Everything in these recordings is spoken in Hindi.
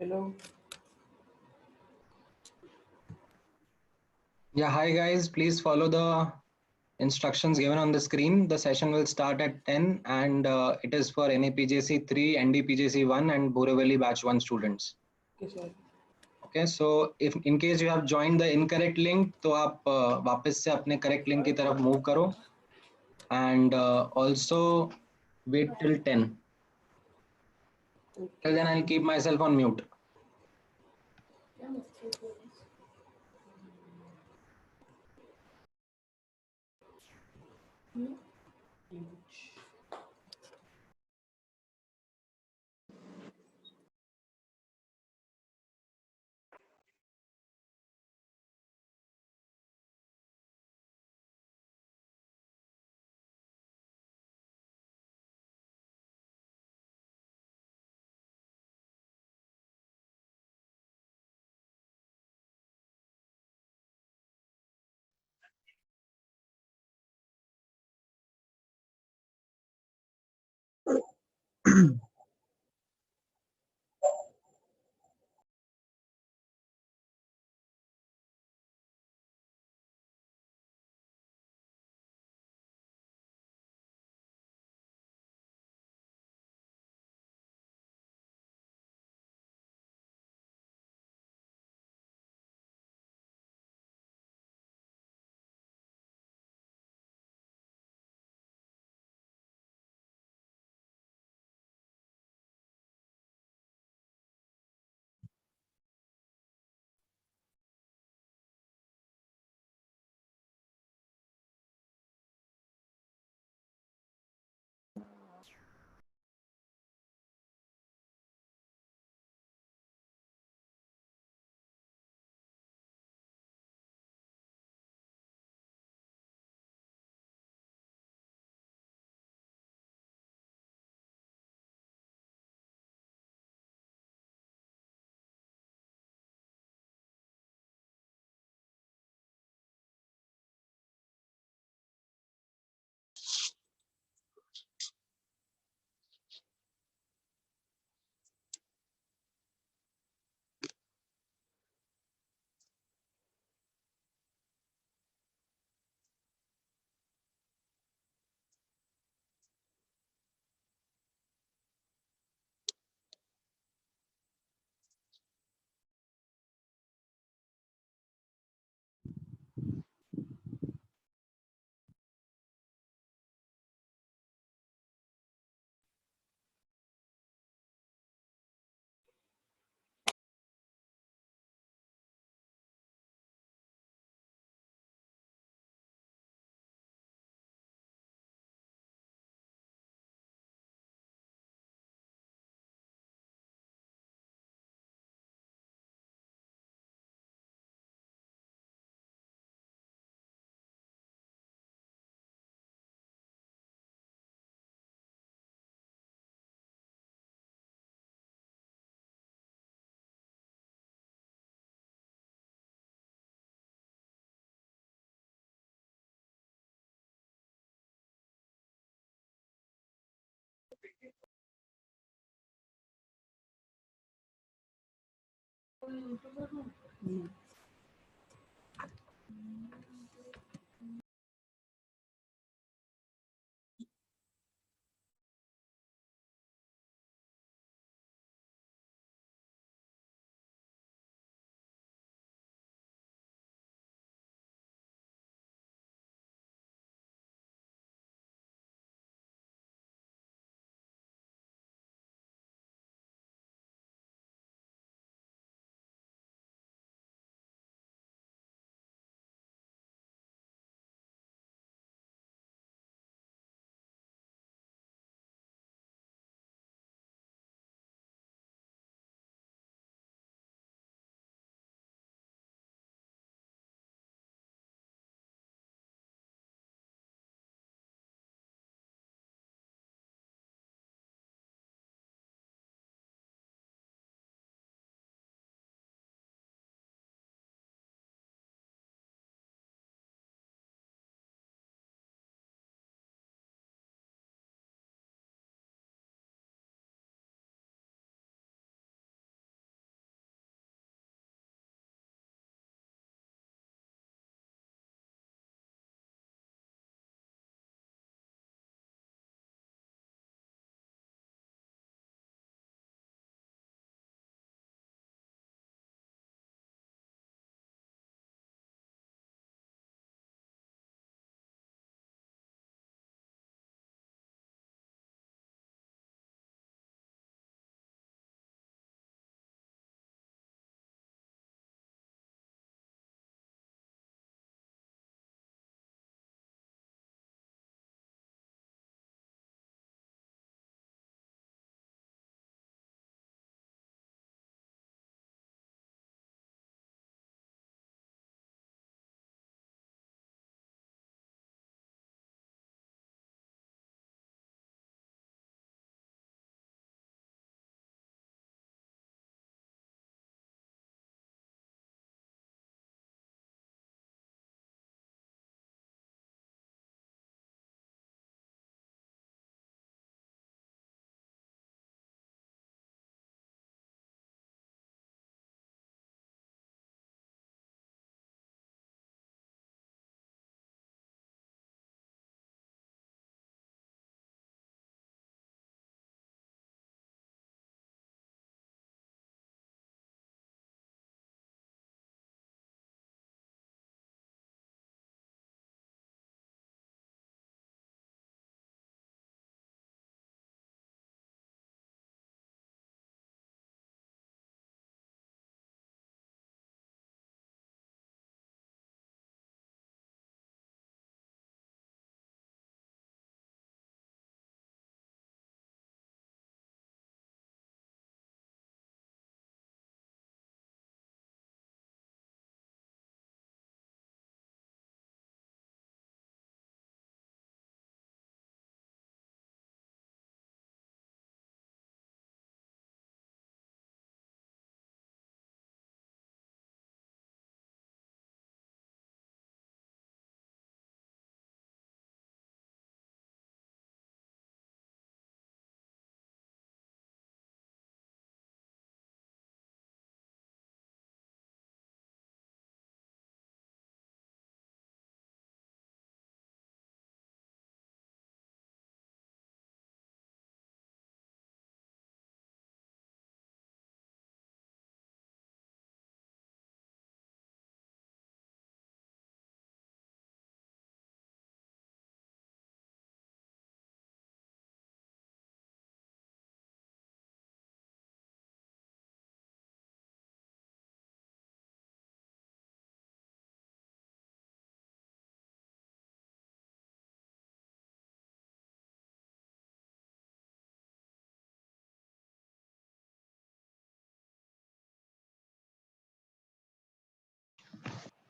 Hello. Yeah, hi guys. Please follow the instructions given on the screen. The session will start at 10 and it is for NAPJC 3, NDPJC 1 and Borivali Batch 1 students. Okay, sir. Okay, so if in case you have joined the incorrect link, तो आप वापस से अपने correct link की तरफ move करो and also wait till 10. Till then I'll keep myself on mute.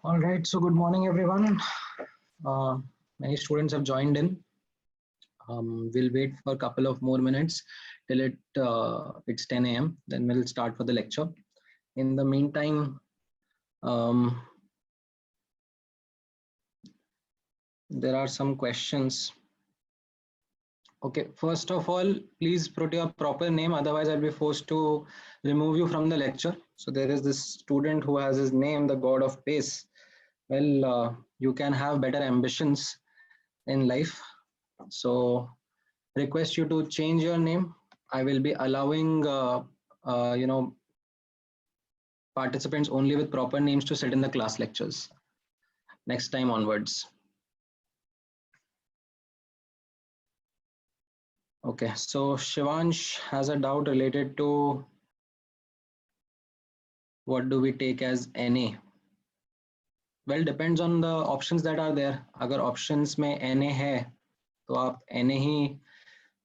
All right, so good morning, everyone. Many students have joined in. We'll wait for a couple of more minutes till it's 10 a.m. Then we'll start for the lecture. In the meantime, there are some questions. Okay, first of all, please put your proper name, otherwise I'll be forced to remove you from the lecture. So there is this student who has his name, the God of Pace. Well, you can have better ambitions in life. So request you to change your name. I will be allowing, participants only with proper names to sit in the class lectures next time onwards. Okay, so Shivansh has a doubt related to what do we take as NA. Well, depends on the options that are there. अगर options में NA है तो आप NA ही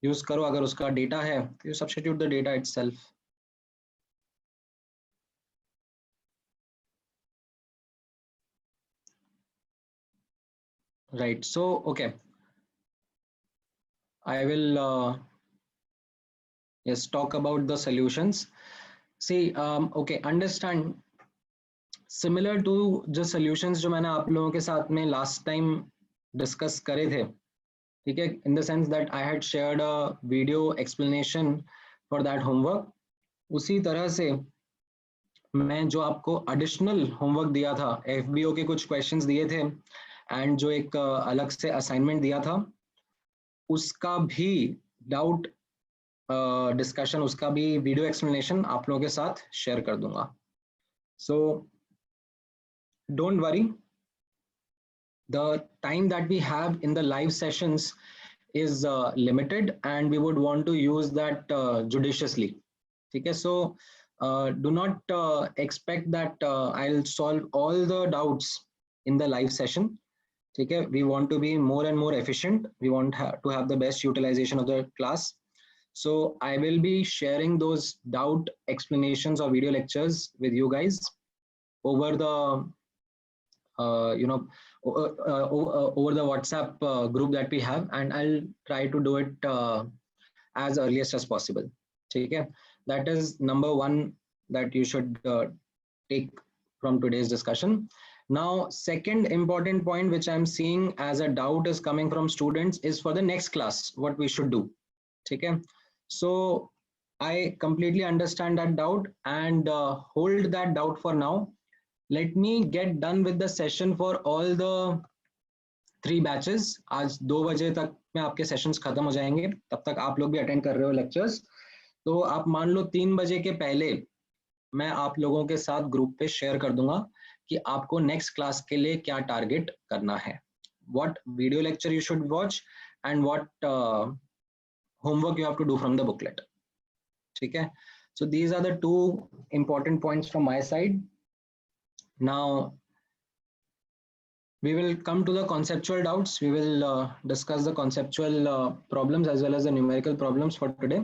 use करो. अगर उसका data है तो you substitute the data itself. Right, so okay, I will yes talk about the solutions. See, okay, understand similar to जो solutions जो मैंने आप लोगों के साथ में last time discuss करे थे, ठीक है, in the sense that I had shared a video explanation for that homework. उसी तरह से मैं जो आपको additional homework दिया था, FBO के कुछ questions दिए थे and जो एक अलग से assignment दिया था, उसका भी doubt discussion, उसका भी video explanation आप लोगों के साथ share कर दूंगा. So don't worry, the time that we have in the live sessions is limited and we would want to use that judiciously. Okay, so do not expect that I'll solve all the doubts in the live session. Okay, we want to be more and more efficient. We want to have the best utilization of the class. So I will be sharing those doubt explanations or video lectures with you guys over the over the WhatsApp group that we have, and I'll try to do it as earliest as possible. Okay, that is number one that you should take from today's discussion. Now, second important point which I'm seeing as a doubt is coming from students is for the next class, what we should do. Okay, so I completely understand that doubt and hold that doubt for now. Let me get done with the session for all the 3 batches. आज 2 बजे तक में आपके सेशंस खत्म हो जाएंगे, तब तक आप लोग भी अटेंड कर रहे हो लेक्चर्स. तो आप मान लो 3 बजे के पहले मैं आप लोगों के साथ ग्रुप पे शेयर कर दूंगा कि आपको नेक्स्ट क्लास के लिए क्या टारगेट करना है, what video lecture you should watch and what homework you have to do from the booklet. ठीक है, so these are the 2 important points from my side. Now we will come to the conceptual doubts. We will discuss the conceptual problems as well as the numerical problems for today.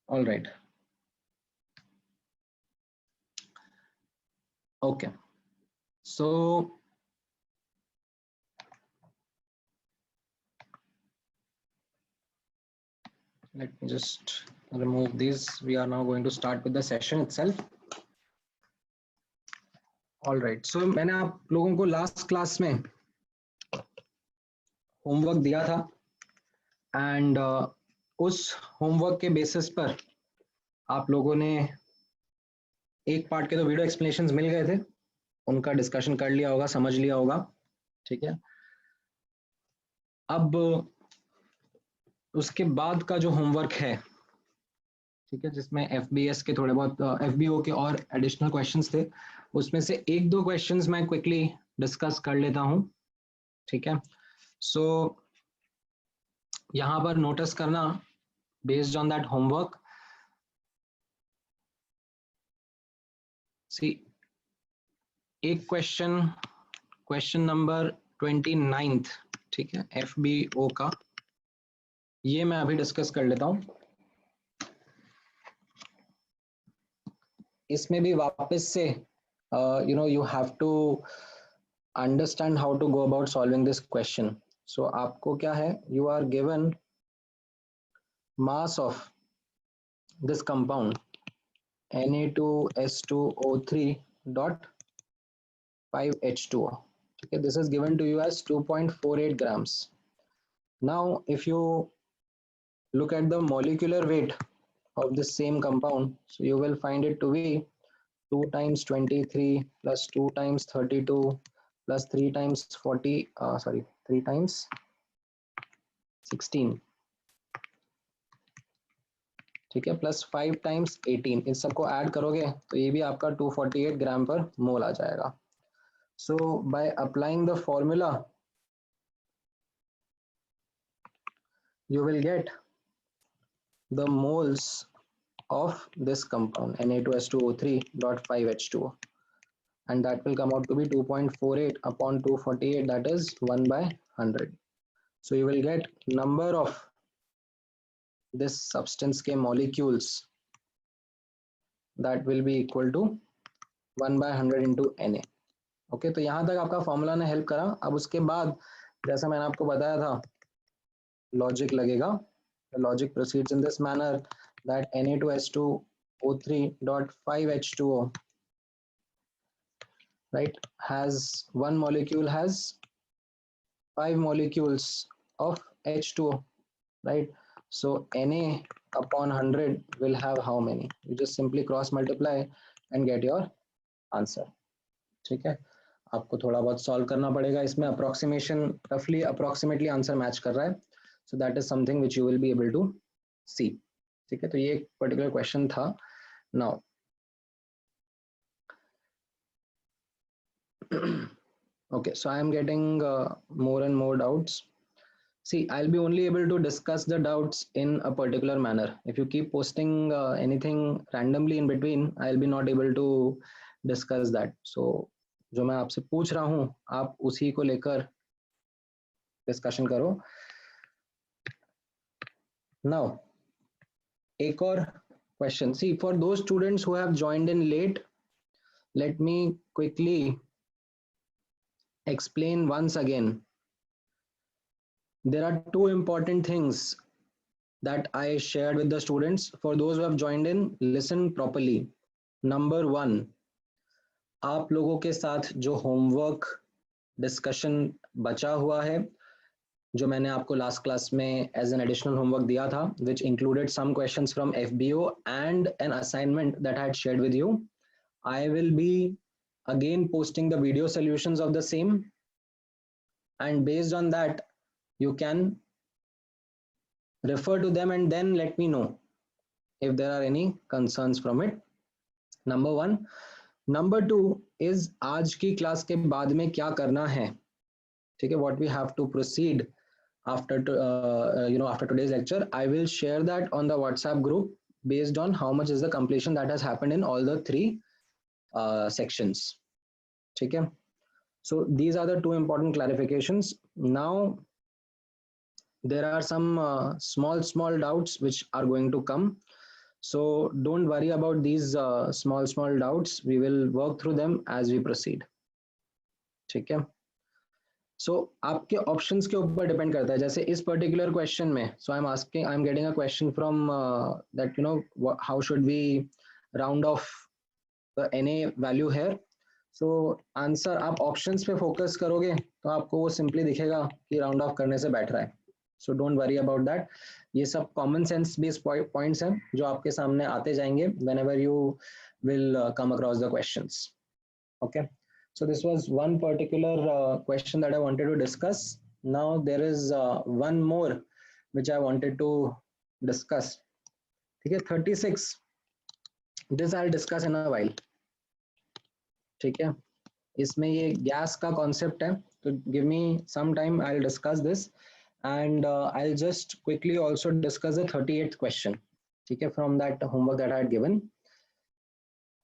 All right. Okay. So let me just remove these. We are now going to start with the session itself. All right. So मैंने आप लोगों को last class में homework दिया था and उस homework के basis पर आप लोगों ने एक पार्ट के तो वीडियो एक्सप्लेनेशंस मिल गए थे, उनका डिस्कशन कर लिया होगा, समझ लिया होगा. ठीक है, अब उसके बाद का जो होमवर्क है, ठीक है, जिसमें FBS के थोड़े बहुत FBO के और एडिशनल क्वेश्चंस थे, उसमें से 1-2 क्वेश्चंस मैं क्विकली डिस्कस कर लेता हूं. ठीक है, सो यहाँ पर नोटिस करना बेस्ड ऑन दैट होमवर्क. सी एक क्वेश्चन नंबर 29, ठीक है, FBO का, ये मैं अभी डिस्कस कर लेता हूं. इसमें भी वापस से you have to understand how to go about solving this question. So आपको क्या है, you are given mass of this compound Na2S2O3 dot 5H2O. Okay, this is given to you as 2.48 grams. Now, if you look at the molecular weight of the same compound, so you will find it to be 2 times 23 plus 2 times 32 plus 3 times 40, 3 times 16, ठीक है, प्लस 5 टाइम्स 18, इन सबको ऐड करोगे तो ये भी आपका 248 ग्राम पर मोल आ जाएगा. So by applying the formula you will get the moles of this compound Na2S2O3.5H2O, and that will come out to be 2.48 upon 248, that is 1/100. So you will get number of this substance के molecules that will be equal to 1/100 into Na. Okay, तो यहाँ तक आपका फॉर्मूला ने हेल्प करा. अब उसके बाद जैसा मैंने आपको बताया था, लॉजिक लगेगा. Logic proceeds in this manner that Na2S2O3.5H2O, right, has one molecule has 5 molecules of H2O, right? So Na upon 100 will have how many? You just simply cross multiply and get your answer. ठीक है, आपको थोड़ा बहुत सॉल्व करना पड़ेगा इसमें. अप्रोक्सीमेशन रफली अप्रोक्सीमेटली आंसर मैच कर रहा है. So that is something which you will be able to see. ठीक है, तो ये एक पर्टिकुलर क्वेश्चन था. Now okay, so I am getting more and more doubts. See, I'll be only able to discuss the doubts in a particular manner. If you keep posting anything randomly in between, I'll be not able to discuss that. So जो मैं आपसे पूछ रहा हूँ आप उसी को लेकर डिस्कशन करो. Now, एक और question. See, for those students who have joined in late, let me quickly explain once again. There are two important things that I shared with the students. For those who have joined in, listen properly. Number one, आप लोगों के साथ जो होमवर्क डिस्कशन बचा हुआ है, जो मैंने आपको लास्ट क्लास में एज एन एडिशनल होमवर्क दिया था, which included some questions from FBO and an assignment that I had shared with you. I will be again posting the video solutions of the same, and based on that you can refer to them and then let me know if there are any concerns from it. Number one. Number two is आज की क्लास के बाद में क्या करना है. ठीक है, what we have to proceed after after today's lecture. I will share that on the WhatsApp group based on how much is the completion that has happened in all the 3 sections. ठीक है, so these are the 2 important clarifications. Now there are some small doubts which are going to come. So don't worry about these small doubts. We will work through them as we proceed. ठीक है, so आपके ऑप्शंस के ऊपर डिपेंड करता है. जैसे इस पर्टिकुलर क्वेश्चन में, so I am getting a question from that how should we round off the Na value here. So answer आप ऑप्शंस पे फोकस करोगे तो आपको वो सिंपली दिखेगा कि राउंड ऑफ करने से बैठ रहा है. So don't worry about that. ये सब कॉमन सेंस बेस्ड पॉइंट्स हैं जो आपके सामने आते जाएंगे whenever you will come across the questions. Okay, so this was one particular question that I wanted to discuss. Now there is one more which I wanted to discuss. ठीक है, 36, this I'll discuss in a while. ठीक है, इसमें ये गैस का कॉन्सेप्ट है, तो give me some time, I will discuss this. And I'll just quickly also discuss the 38th question. ठीक है, from that homework that I had given.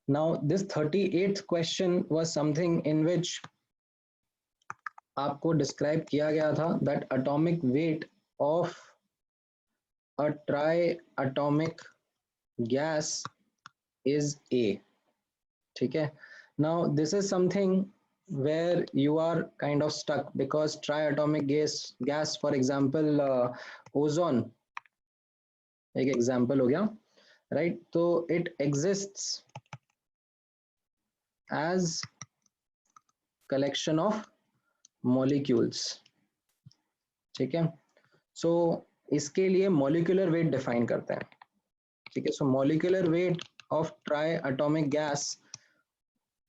Now this 38th question was something in which आपको describe किया गया था that atomic weight of a triatomic gas is A. ठीक है, Now this is something where you are kind of stuck because triatomic gas for example ozone एक example हो गया, right? So it exists as collection of molecules, ठीक है? So इसके लिए molecular weight define करते हैं, ठीक है? So molecular weight of triatomic gas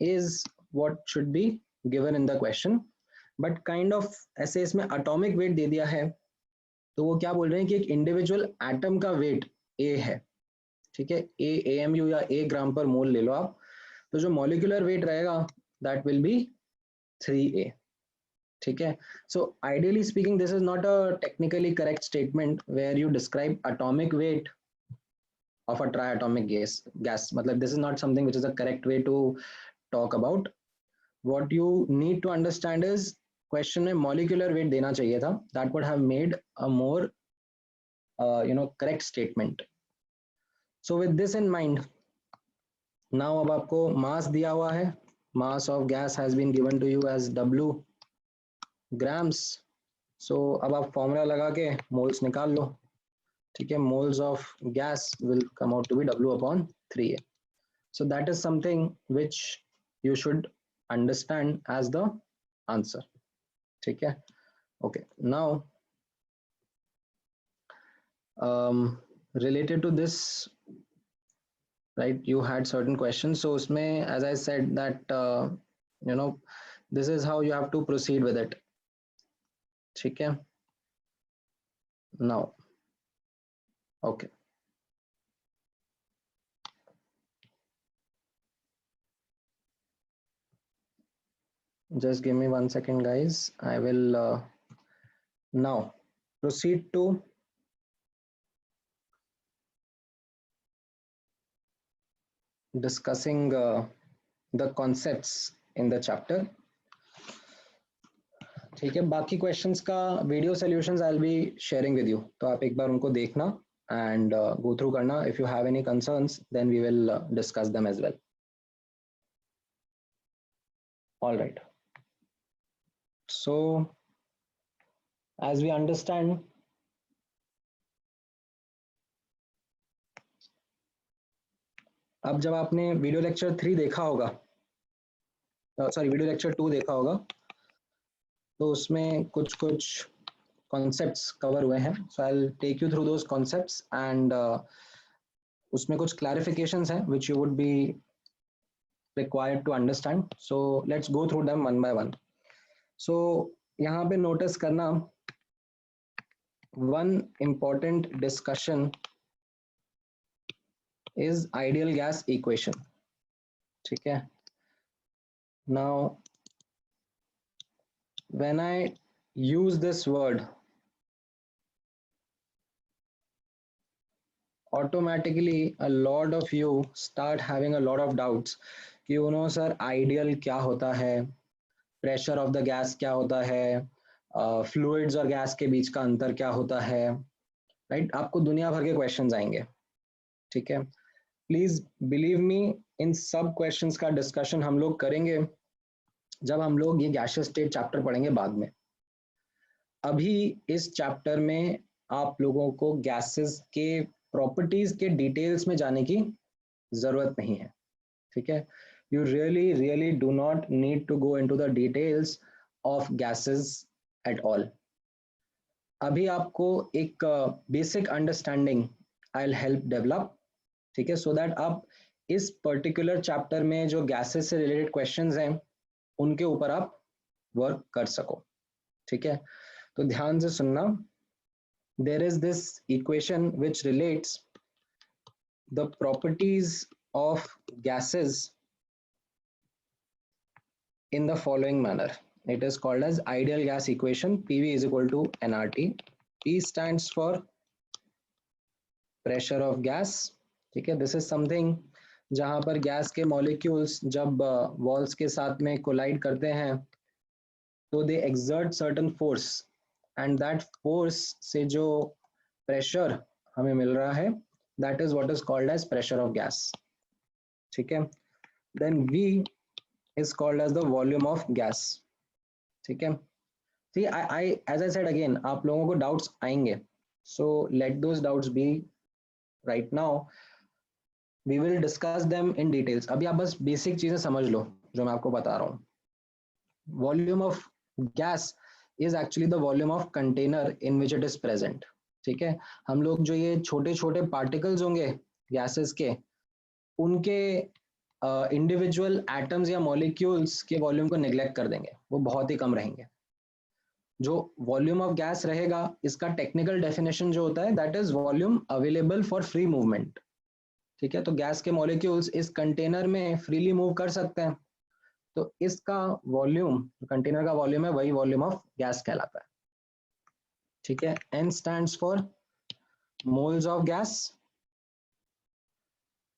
is what should be given in the question, but kind of ऐसे इसमें atomic weight दे दिया है, तो वो क्या बोल रहे हैं कि एक इंडिविजुअल एटम का वेट ए है, ठीक है? ए एएमयू या ए ग्राम पर मोल ले लो आप, तो जो मॉलिक्यूलर वेट रहेगा दैट विल बी 3A, ठीक है? So ideally speaking this is not a technically correct statement where you describe atomic weight of a triatomic gas matlab this is not something which is a correct way to talk about. What you need to understand is question में molecular weight देना चाहिए था, that would have made a more correct statement. So with this in mind, now अब आपको mass दिया हुआ है, mass of gas has been given to you as W grams. So अब आप formula लगा के moles निकाल लो, ठीक है? Moles of gas will come out to be W upon 3A. So that is something which you should understand as the answer, ठीक है? Okay, now related to this, right, you had certain questions, so usme as I said that this is how you have to proceed with it, ठीक है? Now okay, just give me 1 second guys, I will now proceed to discussing the concepts in the chapter, ठीक है? बाकी क्वेश्चंस का video solutions I will be sharing with you, तो आप एक बार उनको देखना एंड गो थ्रू करना. If you have any concerns then we will discuss them as well. All right, so as we understand, अब जब आपने वीडियो लेक्चर 3 देखा होगा, सॉरी वीडियो लेक्चर 2 देखा होगा, तो उसमें कुछ कॉन्सेप्ट्स कवर हुए हैं. So I will take you through those concepts and उसमें कुछ क्लैरिफिकेशंस हैं which you would be required to understand. So let's go through them one by one. So यहाँ पे नोटिस करना, one important discussion is ideal gas equation, ठीक है? Now when I use this word, automatically a lot of you start having a lot of doubts कि sir ideal क्या होता है, pressure of the gas क्या होता है, fluids और gas के बीच का अंतर क्या होता है, right? आपको दुनिया भर के questions आएंगे, ठीक है? Please believe me, इन सब questions का discussion हम लोग करेंगे जब हम लोग ये gaseous state chapter पढ़ेंगे बाद में. अभी इस चैप्टर में आप लोगों को गैसेस के प्रॉपर्टीज के डिटेल्स में जाने की जरूरत नहीं है, ठीक है? You really do not need to go into the details of gases at all. अभी आपको एक basic understanding I will help develop, ठीक है? सो दैट आप इस पर्टिकुलर चैप्टर में जो गैसेस से रिलेटेड क्वेश्चंस हैं उनके ऊपर आप वर्क कर सको, ठीक है? तो ध्यान से सुनना. There is this equation which relates the properties of gases in the following manner. It is called as ideal gas equation. PV is equal to nRT. P stands for pressure of gas, ठीक है? This is something जहां पर गैस के मॉलिक्यूल्स जब वॉल्स के साथ में कोलाइड करते हैं तो they exert certain force, and that force से जो pressure हमें मिल रहा है that is what is called as pressure of gas, ठीक है? Then V is called as the volume of gas. ठीक है. See, as I said again, आप लोगों को doubts आएंगे, so let those doubts be right now. We will discuss them in details. अभी आप बस basic चीजें समझ लो जो मैं आपको बता रहा हूँ. Volume of gas is actually the volume of container in which it is present. ठीक है. हम लोग जो ये छोटे छोटे particles होंगे gases के, उनके इंडिविजुअल एटम्स या मॉलिक्यूल्स के वॉल्यूम को नेग्लेक्ट कर देंगे, वो बहुत ही कम रहेंगे. जो वॉल्यूम ऑफ गैस रहेगा, इसका टेक्निकल डेफिनेशन जो होता है, that is volume available for free movement. ठीक है. तो गैस के मॉलिक्यूल्स इस कंटेनर में फ्रीली मूव कर सकते हैं, तो इसका वॉल्यूम, कंटेनर का वॉल्यूम है, वही वॉल्यूम ऑफ गैस कहलाता है. ठीक है. N stands for moles of gas.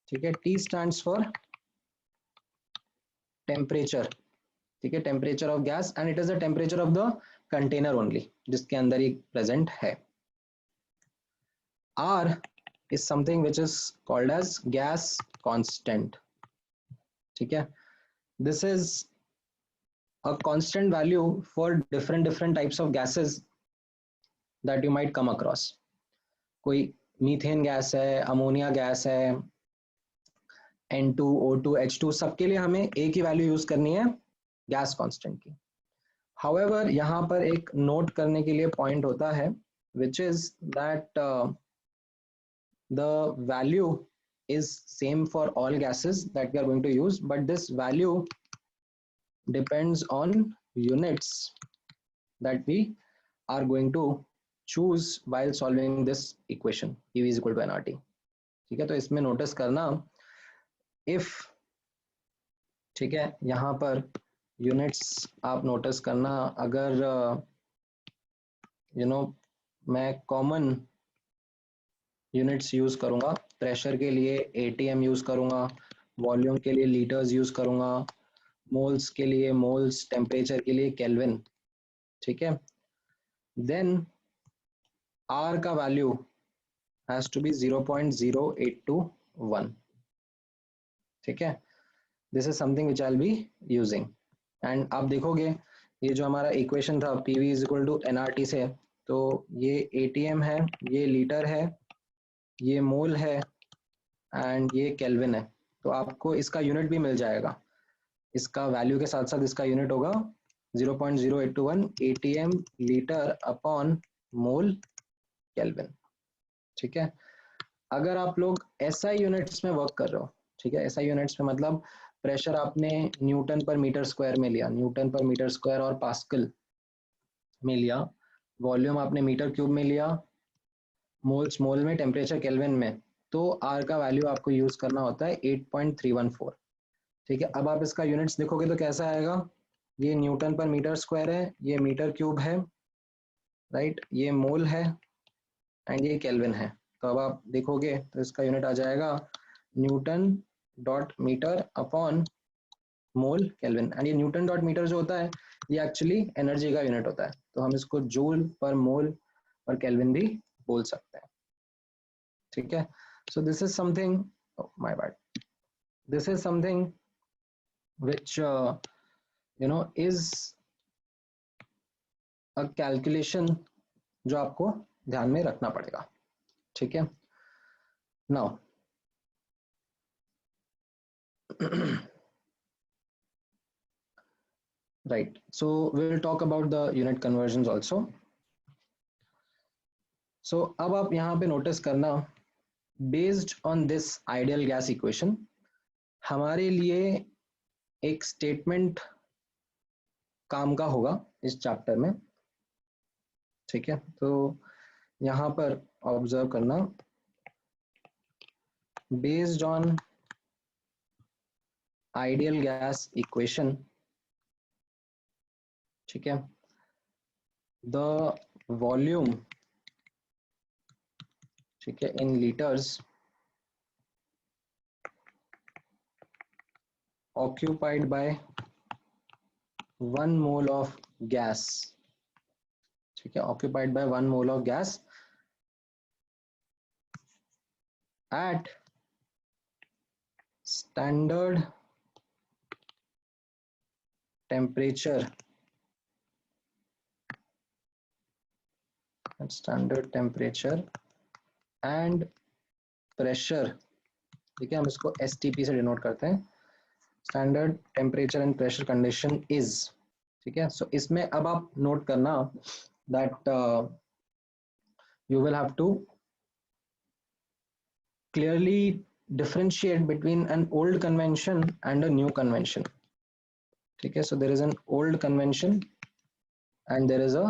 ठीक है. T stands for temperature. ठीक है. Temperature of gas, and it is the temperature of the container only, जिसके अंदर ये प्रेजेंट है. R is something which is called as gas constant. ठीक है. This is a constant value for different types of gases that you might come across. कोई मीथेन गैस है, अमोनिया गैस है, N2, O2, H2, सबके लिए हमें एक ही वैल्यू यूज करनी है गैस कांस्टेंट की. However, यहाँ पर एक नोट करने के लिए पॉइंट होता है, which is that the value is same for all gases that we are going to use, but this value depends on units that we are going to choose while solving this equation, PV is equal to nRT. ठीक है. तो इसमें नोटिस करना, if, ठीक है, यहाँ पर यूनिट्स आप नोटिस करना, अगर मैं कॉमन यूनिट्स यूज करूंगा, प्रेशर के लिए ATM यूज करूंगा, वॉल्यूम के लिए लीटर्स यूज करूंगा, मोल्स के लिए मोल्स, टेम्परेचर के लिए केल्विन. ठीक है. देन R का वैल्यू हैज टू बी 0.0821. ठीक है. This is something which I will be using. And आप देखोगे ये जो हमारा इक्वेशन था PV is equal to nRT से, तो ये ATM है, ये लीटर है, ये मोल है, एंड ये केल्विन है. तो आपको इसका यूनिट भी मिल जाएगा. इसका वैल्यू के साथ साथ इसका यूनिट होगा 0.0821 ATM litre upon mole kelvin. ठीक है. अगर आप लोग SI यूनिट्स में वर्क कर रहे हो, ठीक है, SI यूनिट्स में मतलब प्रेशर आपने न्यूटन पर मीटर स्क्वायर में लिया, न्यूटन पर मीटर स्क्वायर और पास्कल में लिया, वॉल्यूम आपने मीटर क्यूब में लिया, मोल्स मोल में, टेम्परेचर केल्विन में, तो R का वैल्यू आपको यूज करना होता है 8.314. ठीक है. अब आप इसका यूनिट्स देखोगे तो कैसा आएगा, ये न्यूटन पर मीटर स्क्वायर है, ये मीटर क्यूब है, राइट, ये मोल है, एंड ये केल्विन है. तो अब आप देखोगे तो इसका यूनिट आ जाएगा newton dot metre upon mole kelvin. And ये न्यूटन डॉट मीटर जो होता है, ये एक्चुअली एनर्जी का यूनिट होता है, तो हम इसको जूल पर मोल और केल्विन भी बोल सकते हैं. ठीक है. सो this is something, my bad, this is something which is a calculation जो आपको ध्यान में रखना पड़ेगा. ठीक है. Now right, so we will talk about the unit conversions also. So अब आप यहाँ पे नोटिस करना, based on this ideal gas equation, हमारे लिए एक स्टेटमेंट काम का होगा इस चैप्टर में. ठीक है. तो यहाँ पर ऑब्जर्व करना, based on ideal gas equation, ठीक है, the volume, ठीक है, in liters occupied by 1 mole of gas, ठीक है, occupied by 1 mole of gas at standard temperature and pressure, ठीक है, हम इसको STP से डिनोट करते हैं, standard temperature and pressure condition is, ठीक है। सो इसमें अब आप नोट करना that you will have to clearly differentiate between an old convention and a new convention, ठीक है। so there is an old convention and there is a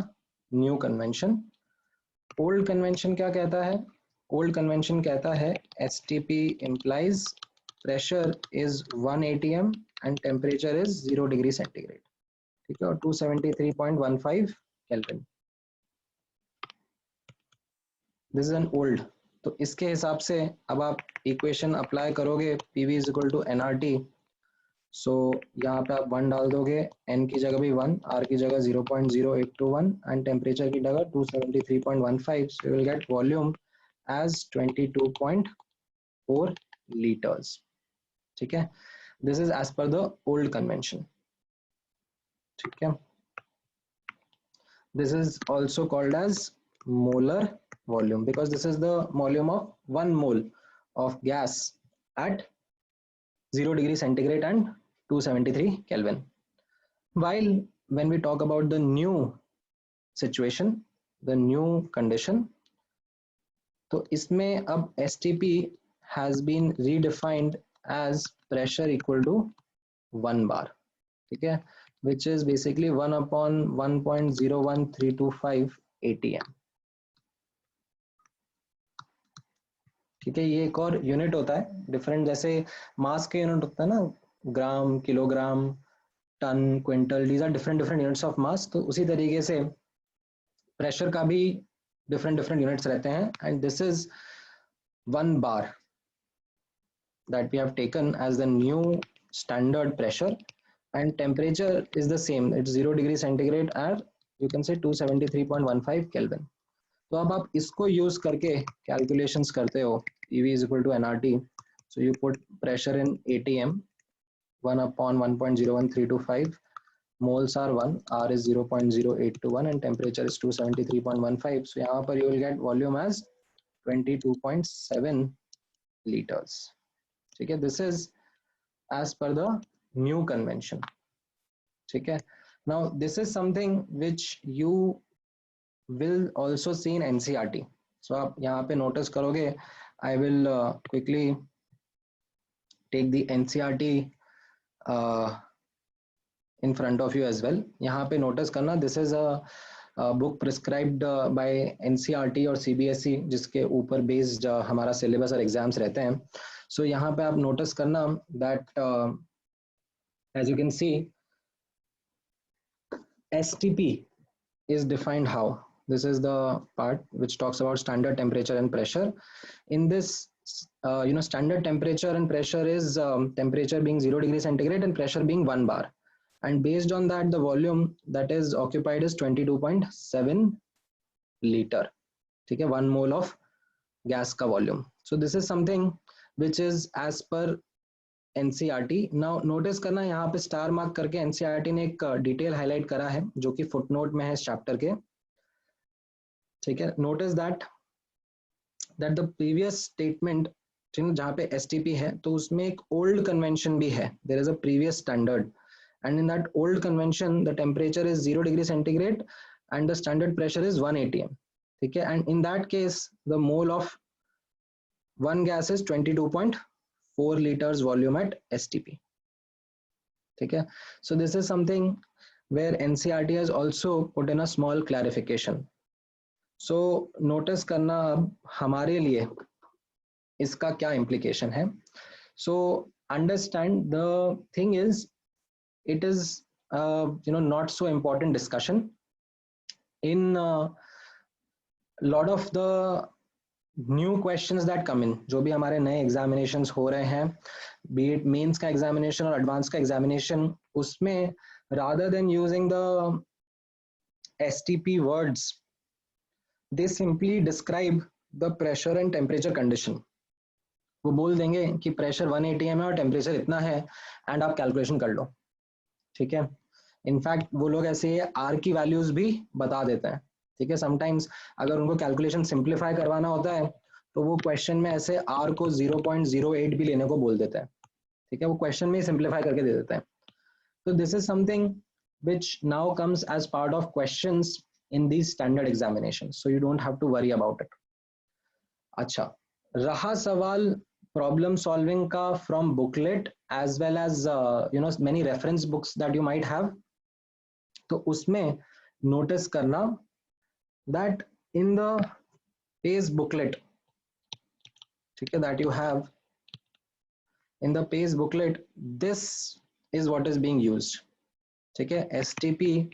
new convention. old convention क्या कहता है? old convention कहता है STP implies pressure is 1 atm and temperature is 0 degree centigrade, ठीक है, और 273.15 Kelvin. this is an old. तो इसके हिसाब से अब आप इक्वेशन अप्लाई करोगे PV is equal to NRT. So यहाँ पे आप 1 डाल दोगे, N की जगह भी 1, R की जगह 0.0821 एंड टेम्परेचर की जगह 273.15. So you will get volume as 22.4 litres, ठीक है। This is as per the old convention, ठीक है। This is also called as molar volume because this is the volume of 1 mole of gas at 0 degree centigrade and 273 Kelvin. While when we talk about the new situation, the new condition, तो इसमें अब STP has been redefined as pressure equal to 1 bar, ठीक है, which is basically 1 upon 1.01325 ATM, ठीक है। ये एक और यूनिट होता है डिफरेंट, जैसे मास के यूनिट होता है ना, gram, kilogram, ton, quintal, these are different units of mass. तो उसी तरीके से प्रेशर का भी डिफरेंट यूनिट्स रहते हैं and this is 1 bar that we have taken as the new standard pressure and temperature is the same, it's 0 degree centigrade and you can say 273.15 Kelvin. तो अब आप इसको यूज करके कैलकुलेशंस करते हो PV is equal to NRT. So you put pressure in ATM, 1 upon 1.01325, moles are 1, R is 0.0821 and temperature is 273.15. So यहाँ पर you will get volume as 22.7 liters, ठीक है। This is as per the new convention, ठीक है। Now this is something which you will also see in NCERT. So आप यहाँ पे notice करोगे, I will quickly take the NCERT in front of you as well. यहाँ पे notice करना, this is a book prescribed by NCERT और CBSE जिसके ऊपर based हमारा syllabus और exams रहते हैं. So यहाँ पे आप notice करना that as you can see STP is defined how. This is the part which talks about standard temperature and pressure. In this, standard temperature and pressure is temperature being 0 degree centigrade and pressure being 1 bar. And based on that, the volume that is occupied is 22.7 liter. ठीक है, 1 mole of gas का volume. So this is something which is as per NCERT. Now notice करना, यहाँ पे स्टार मार्क करके NCERT ने एक डिटेल हाईलाइट करा है जो कि फुटनोट में है इस चैप्टर के, ठीक है। Notice that the previous statement जहाँ पे STP है तो उसमें एक ओल्ड कन्वेंशन भी है, there is a previous standard and in that old convention the temperature is 0 degree centigrade and the standard pressure is 1 ATM, ठीक है। And in that case the mole of one gas is 22.4 liters volume at STP, ठीक है। So this is something where NCERT has also put in a small clarification. So notice करना अब हमारे लिए इसका क्या implication है. So understand the thing is it is not so important discussion in lot of the new questions that come in. जो भी हमारे नए examinations हो रहे हैं, be it mains का examination और advanced का examination, उसमें rather than using the STP words, they simply describe the pressure and temperature condition. वो बोल देंगे कि प्रेशर 1 ATM है और टेम्परेचर इतना है एंड आप कैलकुलेशन कर लो, ठीक है। इनफैक्ट वो लोग ऐसे आर की वैल्यूज भी बता देते हैं, ठीक है। समटाइम्स अगर उनको कैलकुलेशन सिंप्लीफाई करवाना होता है तो वो क्वेश्चन में ऐसे आर को 0.08 भी लेने को बोल देते हैं, ठीक है, वो क्वेश्चन में ही सिंप्लीफाई करके दे देते हैं। तो this is something which now comes as part of questions in these standard examinations, so you don't have to worry about it. अच्छा, रहा सवाल प्रॉब्लम सॉल्विंग का from booklet as well as many reference books that you might have, तो उसमें नोटिस करना that in the page booklet, ठीक है, that you have in the page booklet, this is what is being used, ठीक है। एसटीपी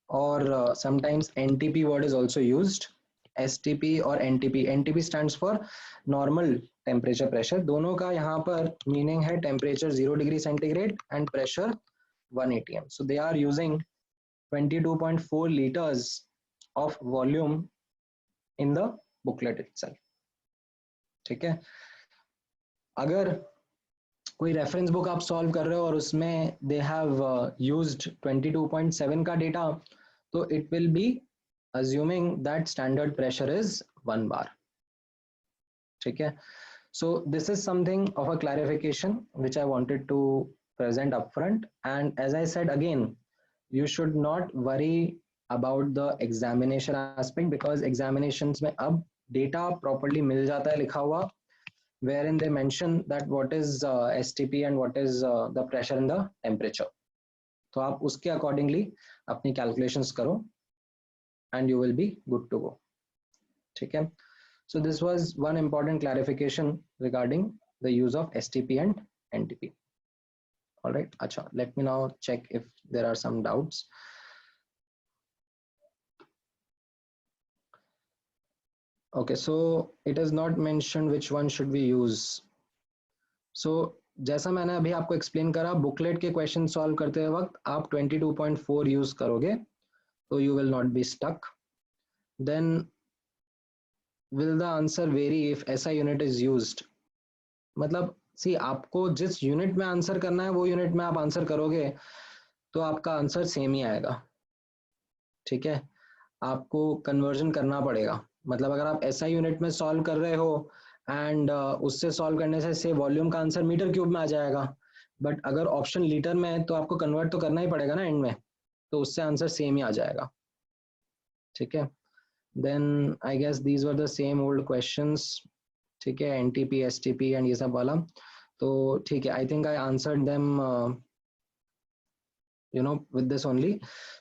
और sometimes NTP word is also used, STP और NTP, NTP stands for normal temperature pressure, दोनों का यहाँ पर मीनिंग है temperature 0 degree centigrade and pressure 1 atm, so they are using 22.4 liters of volume in the booklet itself, ठीक है। अगर कोई रेफरेंस बुक आप सॉल्व कर रहे हो और उसमें दे हैव यूज्ड 22.7 का डेटा, तो it will be assuming that standard pressure is 1 bar, ठीक है। So this is something of a clarification which I wanted to present upfront, and as I said again, you should not worry about the examination aspect because examinations में अब data properly मिल जाता है लिखा हुआ, wherein they mention that what is STP and what is the pressure and the temperature, तो आप उसके accordingly अपनी calculations करो and you will be good to go, ठीक है। So this was one important clarification regarding the use of STP and NTP. All right, acha, let me now check if there are some doubts. Okay, so it is not mentioned which one should we use. So जैसा मैंने अभी आपको explain करा, बुकलेट के क्वेश्चन सॉल्व करते वक्त आप 22.4 यूज करोगे तो you will not be stuck. Then will the answer vary if SI unit is used? मतलब सी आपको जिस यूनिट में आंसर करना है वो यूनिट में आप आंसर करोगे तो आपका आंसर सेम ही आएगा, ठीक है। आपको कन्वर्जन करना पड़ेगा, मतलब अगर आप SI यूनिट में सॉल्व कर रहे हो एंड उससे सॉल्व करने से वॉल्यूम का आंसर मीटर क्यूब में आ जाएगा, बट अगर ऑप्शन लीटर में है तो आपको कन्वर्ट तो करना ही पड़ेगा ना एंड में, तो उससे आंसर सेम ही आ जाएगा, ठीक है। Then I guess these were the same old questions, ठीक है, NTP STP एंड ये सब वाला, तो ठीक है। I think I answered them with this only,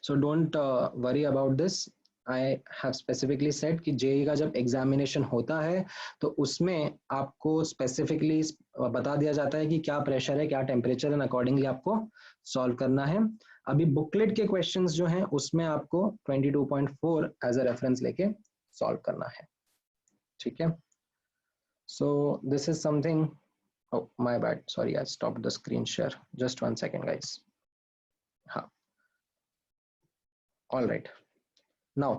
so don't worry about this. I have specifically said कि JEE का जब एग्जामिनेशन होता है तो उसमें आपको स्पेसिफिकली बता दिया जाता है कि क्या प्रेशर है, क्या टेम्परेचर है, अकॉर्डिंगली आपको सॉल्व करना है। अभी बुकलेट के क्वेश्चंस जो हैं उसमें आपको 22.4 एज अ रेफरेंस लेके सॉल्व करना है, ठीक है। सो this is something, oh my bad, sorry, I stopped the screen share, just 1 second guys. हाँ, all right, now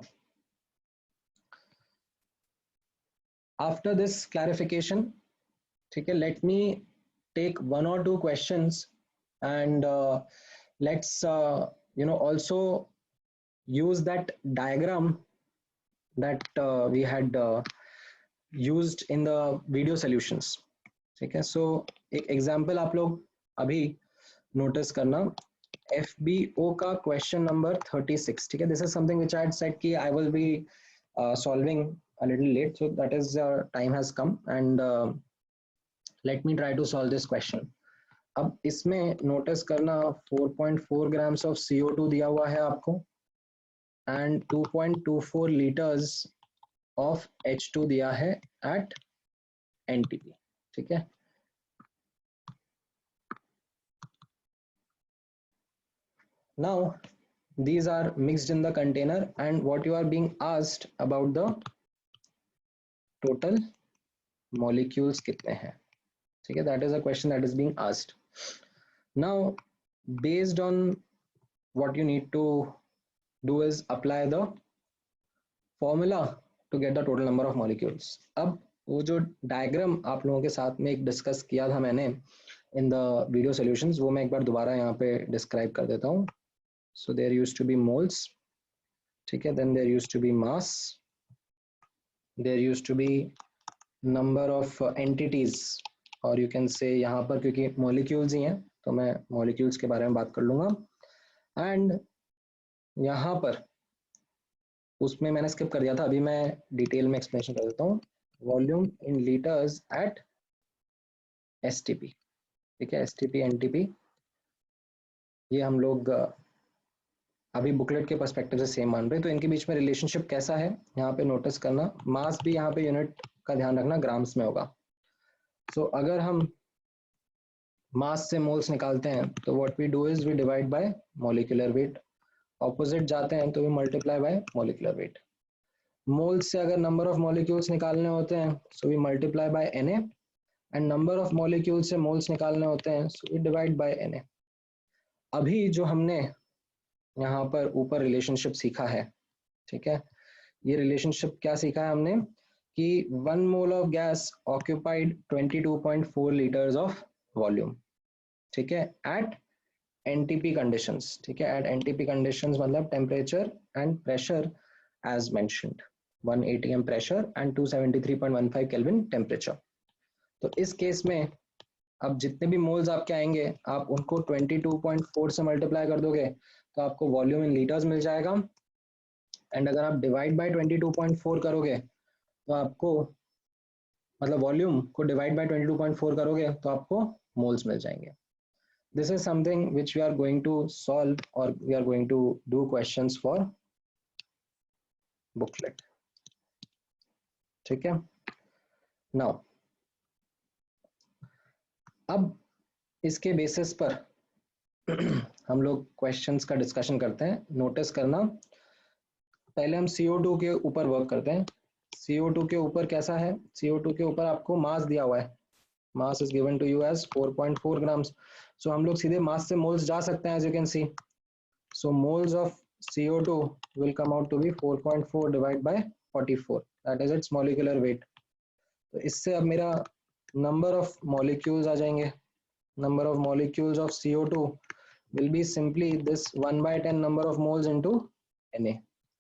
after this clarification, ठीक है, let me take 1 or 2 questions and let's also use that diagram that we had used in the video solutions, ठीक है। so एक example आप लोग अभी notice करना, FBO का question number 36, ठीक है। this is something which I had said कि I will be solving a little late, so that is time has come and let me try to solve this question. अब इसमें नोटिस करना 4.4 grams of CO2 दिया हुआ है आपको and 2.24 liters of H2 दिया है at NTP, ठीक है। Now these are mixed in the container and what you are being asked about the total molecules कितने हैं, ठीक है। that is a question that is being asked. Now based on what you need to do is apply the formula to get the total number of molecules. अब वो जो डायग्राम आप लोगों के साथ में एक डिस्कस किया था मैंने इन द वीडियो सॉल्यूशंस, वो मैं एक बार दोबारा यहाँ पे डिस्क्राइब कर देता हूँ। so there used to be moles, ठीक है, then there used to be mass, there used to be number of entities, और you can say यहाँ पर क्योंकि molecules ही हैं तो मैं molecules के बारे में बात कर लूँगा, and यहाँ पर उसमें मैंने स्किप कर दिया था, अभी मैं डिटेल में एक्सप्लेनेशन कर देता हूँ, volume in litres at STP, ठीक है, एसटीपी एनटीपी, ये हम लोग अभी बुकलेट के पर्सपेक्टिव से सेम मान रहे हैं, तो इनके बीच में रिलेशनशिप कैसा है यहाँ पे नोटिस करना, मास भी यहाँ पे यूनिट का ध्यान रखना ग्राम्स में होगा, सो अगर हम मास से मोल्स निकालते हैं तो what we do is we divide by molecular weight, opposite जाते हैं तो we multiply by molecular weight, moles से अगर नंबर ऑफ मॉलिक्यूल्स निकालने होते हैं so we multiply by Na, and number of molecules से मोल्स निकालने होते हैं so we divide by Na। अभी जो हमने यहाँ पर ऊपर रिलेशनशिप सीखा है, ठीक है, ये रिलेशनशिप क्या सीखा है हमने कि 1 mole of gas occupied 22.4 litres of volume, ठीक है, एट एनटीपी कंडीशंस, ठीक है, एट एनटीपी कंडीशंस मतलब temperature and pressure as mentioned, 1 atm pressure and 273.15 kelvin temperature. तो इस केस में अब जितने भी मोल्स आपके आएंगे आप उनको 22.4 से मल्टीप्लाई कर दोगे तो आपको वॉल्यूम इन लीटर्स मिल जाएगा, एंड अगर आप डिवाइड बाय 22.4 करोगे तो आपको मतलब वॉल्यूम को डिवाइड बाय 22.4 करोगे तो आपको मोल्स मिल जाएंगे। This is something which we are going to solve और we are going to do questions for booklet, ठीक है। नाउ अब इसके बेसिस पर हम लोग क्वेश्चंस का डिस्कशन करते हैं। नोटिस करना, पहले हम CO2 के ऊपर वर्क करते हैं। CO2 के ऊपर कैसा है, CO2 के ऊपर आपको मास दिया हुआ है, mass is given to you as 4.4 grams, so हम लोग सीधे मास से मोल्स जा सकते हैं, as you can see, so moles of CO2 will come out to be 4.4 divided by 44, that is its molecular weight। तो इससे अब मेरा नंबर ऑफ मॉलिक्यूल्स आ जाएंगे, number of molecules of CO2 will be simply this 1/10 number of moles into Na,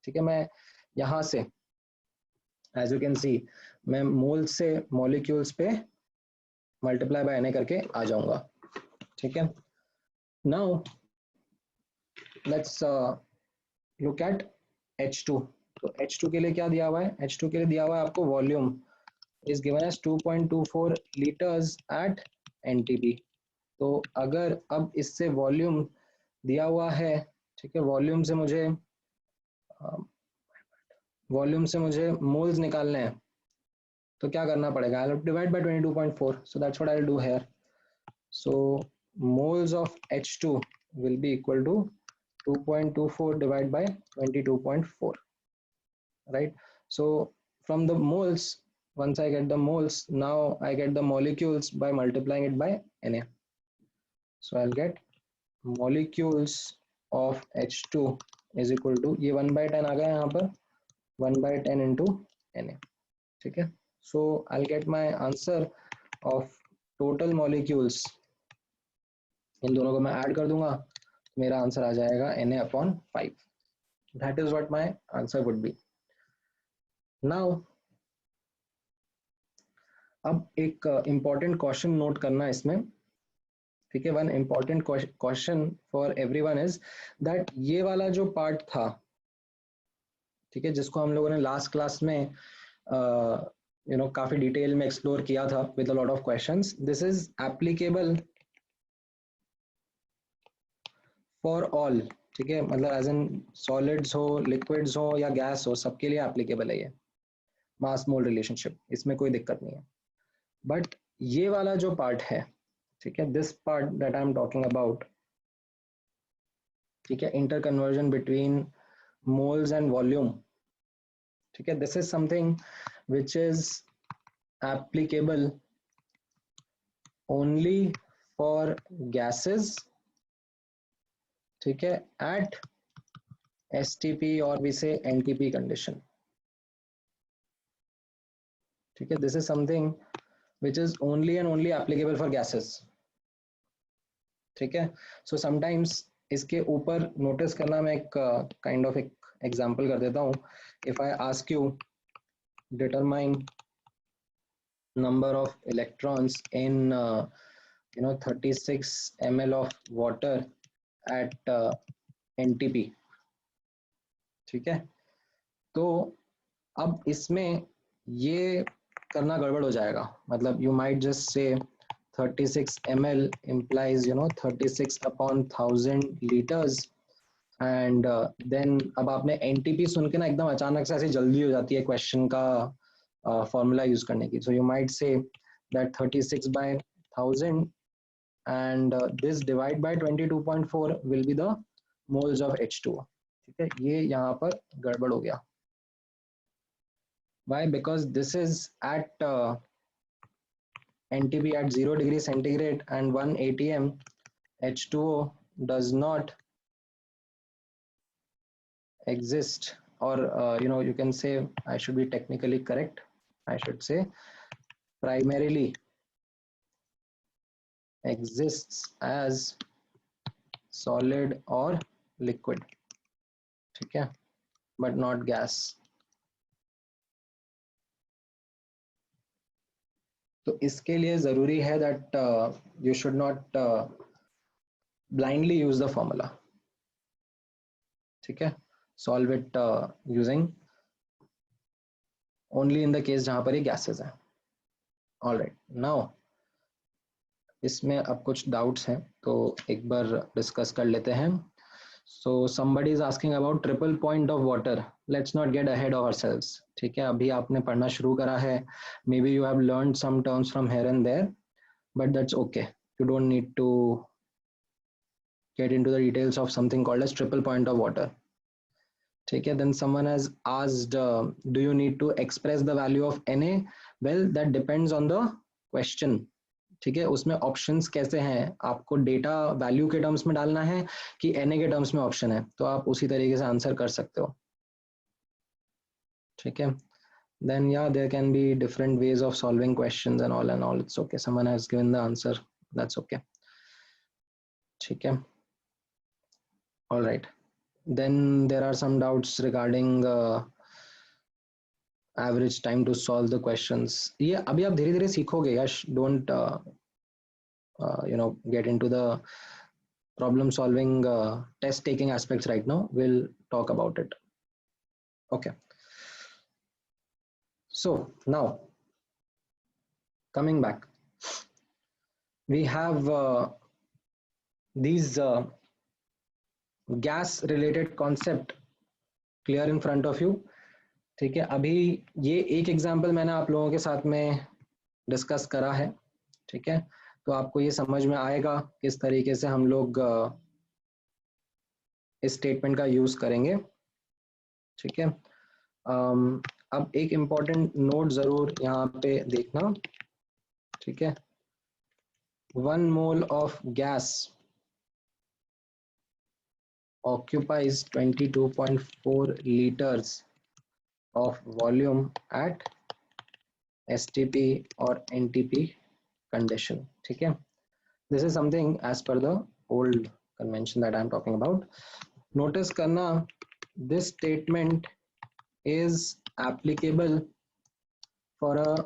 ठीक है। मैं यहाँ से as you can see मैं मोल्स से मॉलिक्यूल्स पे मल्टीप्लाई बाय Na करके आ जाऊंगा, ठीक है। Now let's look at H2। तो H2 के लिए क्या दिया हुआ है, H2 के लिए दिया हुआ है आपको volume is given as 2.24 litres at NTP। तो अगर अब इससे वॉल्यूम दिया हुआ है, ठीक है, वॉल्यूम से मुझे मोल्स निकालने हैं तो क्या करना पड़ेगा, I will divide by 22.4, so that's what I will do here. So moles of H2 will be equal to 2.24 divide by 22.4, right. So from the moles, once I get the moles, now I get the molecules by multiplying it by Na, so I'll get molecules of H2 is equal to, ये 1/10 आ गया यहाँ पर, 1/10 into Na, ठीक है। So I'll get my answer of total molecules, इन दोनों को मैं ऐड कर दूंगा, मेरा आंसर आ जाएगा Na/5, that is what my answer would be। Now अब एक important क्वेश्चन नोट करना इसमें, ठीक है। One important question for everyone is that ये वाला जो पार्ट था, ठीक है, जिसको हम लोगों ने लास्ट क्लास में काफी डिटेल में एक्सप्लोर किया था with a lot of questions, this is applicable for all, ठीक है, मतलब एज इन सॉलिड्स हो, लिक्विड्स हो या गैस हो, सबके लिए एप्लीकेबल है ये मास मोल रिलेशनशिप, इसमें कोई दिक्कत नहीं है। बट ये वाला जो पार्ट है, ठीक है, this part that I am talking about, ठीक है, inter conversion between moles and volume, ठीक है, this is something which is applicable only for gases, ठीक है, एट STP और we say NTP condition, ठीक है, this is something which is only and only applicable for gases, ठीक है। So sometimes इसके ऊपर नोटिस करना, मैं एक काइंड ऑफ एक एग्जांपल कर देता हूँ. If I ask you determine number of electrons in 36 ml of water at NTP. ठीक है, तो अब इसमें ये करना गड़बड़ हो जाएगा. मतलब you might just say 36 ml implies 36 upon 1000 liters and then अब आपने NTP सुन के ना एकदम अचानक से ऐसे जल्दी हो जाती है क्वेश्चन का फॉर्मूला यूज करने की. So you might say that 36 by 1000 and this divide by 22.4 will be the moles of H2O. ठीक है, ये यहाँ पर गड़बड़ हो गया. Why? Because this is at NTP at 0 degree centigrade and 1 atm. H2O does not exist, or you can say, I should be technically correct, I should say primarily exists as solid or liquid. ठीक है, but not gas. तो इसके लिए जरूरी है that you should not blindly use the formula. ठीक है, solve it using only in the case जहां पर ये gases हैं. All right, now इसमें अब कुछ डाउट्स हैं तो एक बार डिस्कस कर लेते हैं. So somebody is asking about triple point of water. Let's not get ahead of ourselves. ठीक है, अभी आपने पढ़ना शुरू करा है. Maybe you have learned some terms from here and there, but that's okay. You don't need to get into the details of something called as triple point of water. ठीक है, then someone has asked, do you need to express the value of Na? Well, that depends on the question. ठीक है, उसमें ऑप्शंस कैसे हैं, आपको डेटा वैल्यू के टर्म्स में डालना है कि Na के टर्म्स में ऑप्शन है, तो आप उसी तरीके से आंसर कर सकते हो. ठीक है, then yeah, there can be different ways of solving questions and all. It's okay, someone has given the answer, that's okay. ठीक है, all right, then there are some doubts regarding average time to solve the questions. ये अभी आप धीरे धीरे सीखोगे. यश, don't get into the problem solving test taking aspects right now. We'll talk about it. Okay, so now coming back, we have these gas related concept clear in front of you. ठीक है, अभी ये एक एग्जांपल मैंने आप लोगों के साथ में डिस्कस करा है. ठीक है, तो आपको ये समझ में आएगा किस तरीके से हम लोग इस स्टेटमेंट का यूज करेंगे. ठीक है, अब एक इम्पॉर्टेंट नोट जरूर यहाँ पे देखना. ठीक है, 1 mole of gas occupies 22.4 liters of volume at STP or NTP condition. ठीक है, this is something as per the old convention that I am talking about. Notice करना, this statement is applicable for a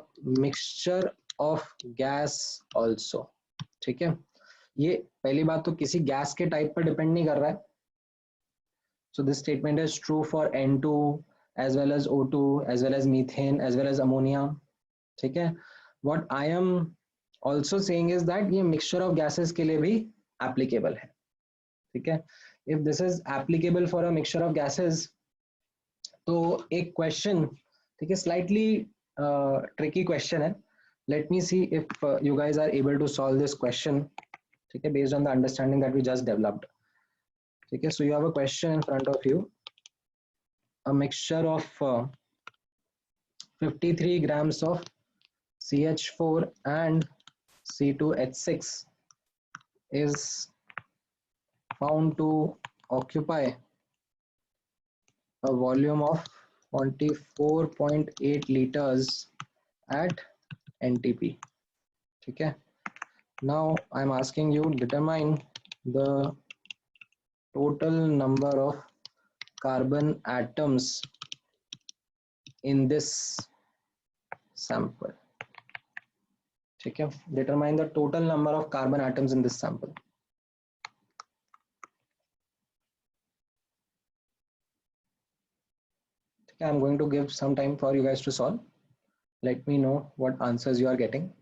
mixture of gas also. ठीक है, ये पहली बात तो किसी गैस के टाइप पर डिपेंड नहीं कर रहा है. So this statement is true for N2 as well as O2 as well as methane as well as ammonia. ठीक है, what I am also saying is that ये mixture of gases के लिए भी applicable है. ठीक है, if this is applicable for a mixture of gases, तो एक question, ठीक है, slightly tricky question है. Let me see if you guys are able to solve this question. ठीक है, based on the understanding that we just developed. ठीक है, so you have a question in front of you. A mixture of 53 grams of CH4 and C2H6 is found to occupy a volume of 24.8 liters at NTP. ठीक है, now I'm asking you determine the total number of carbon atoms in this sample. ठीक है, determine the total number of carbon atoms in this sample. ठीक है, I'm going to give some time for you guys to solve. Let me know what answers you are getting.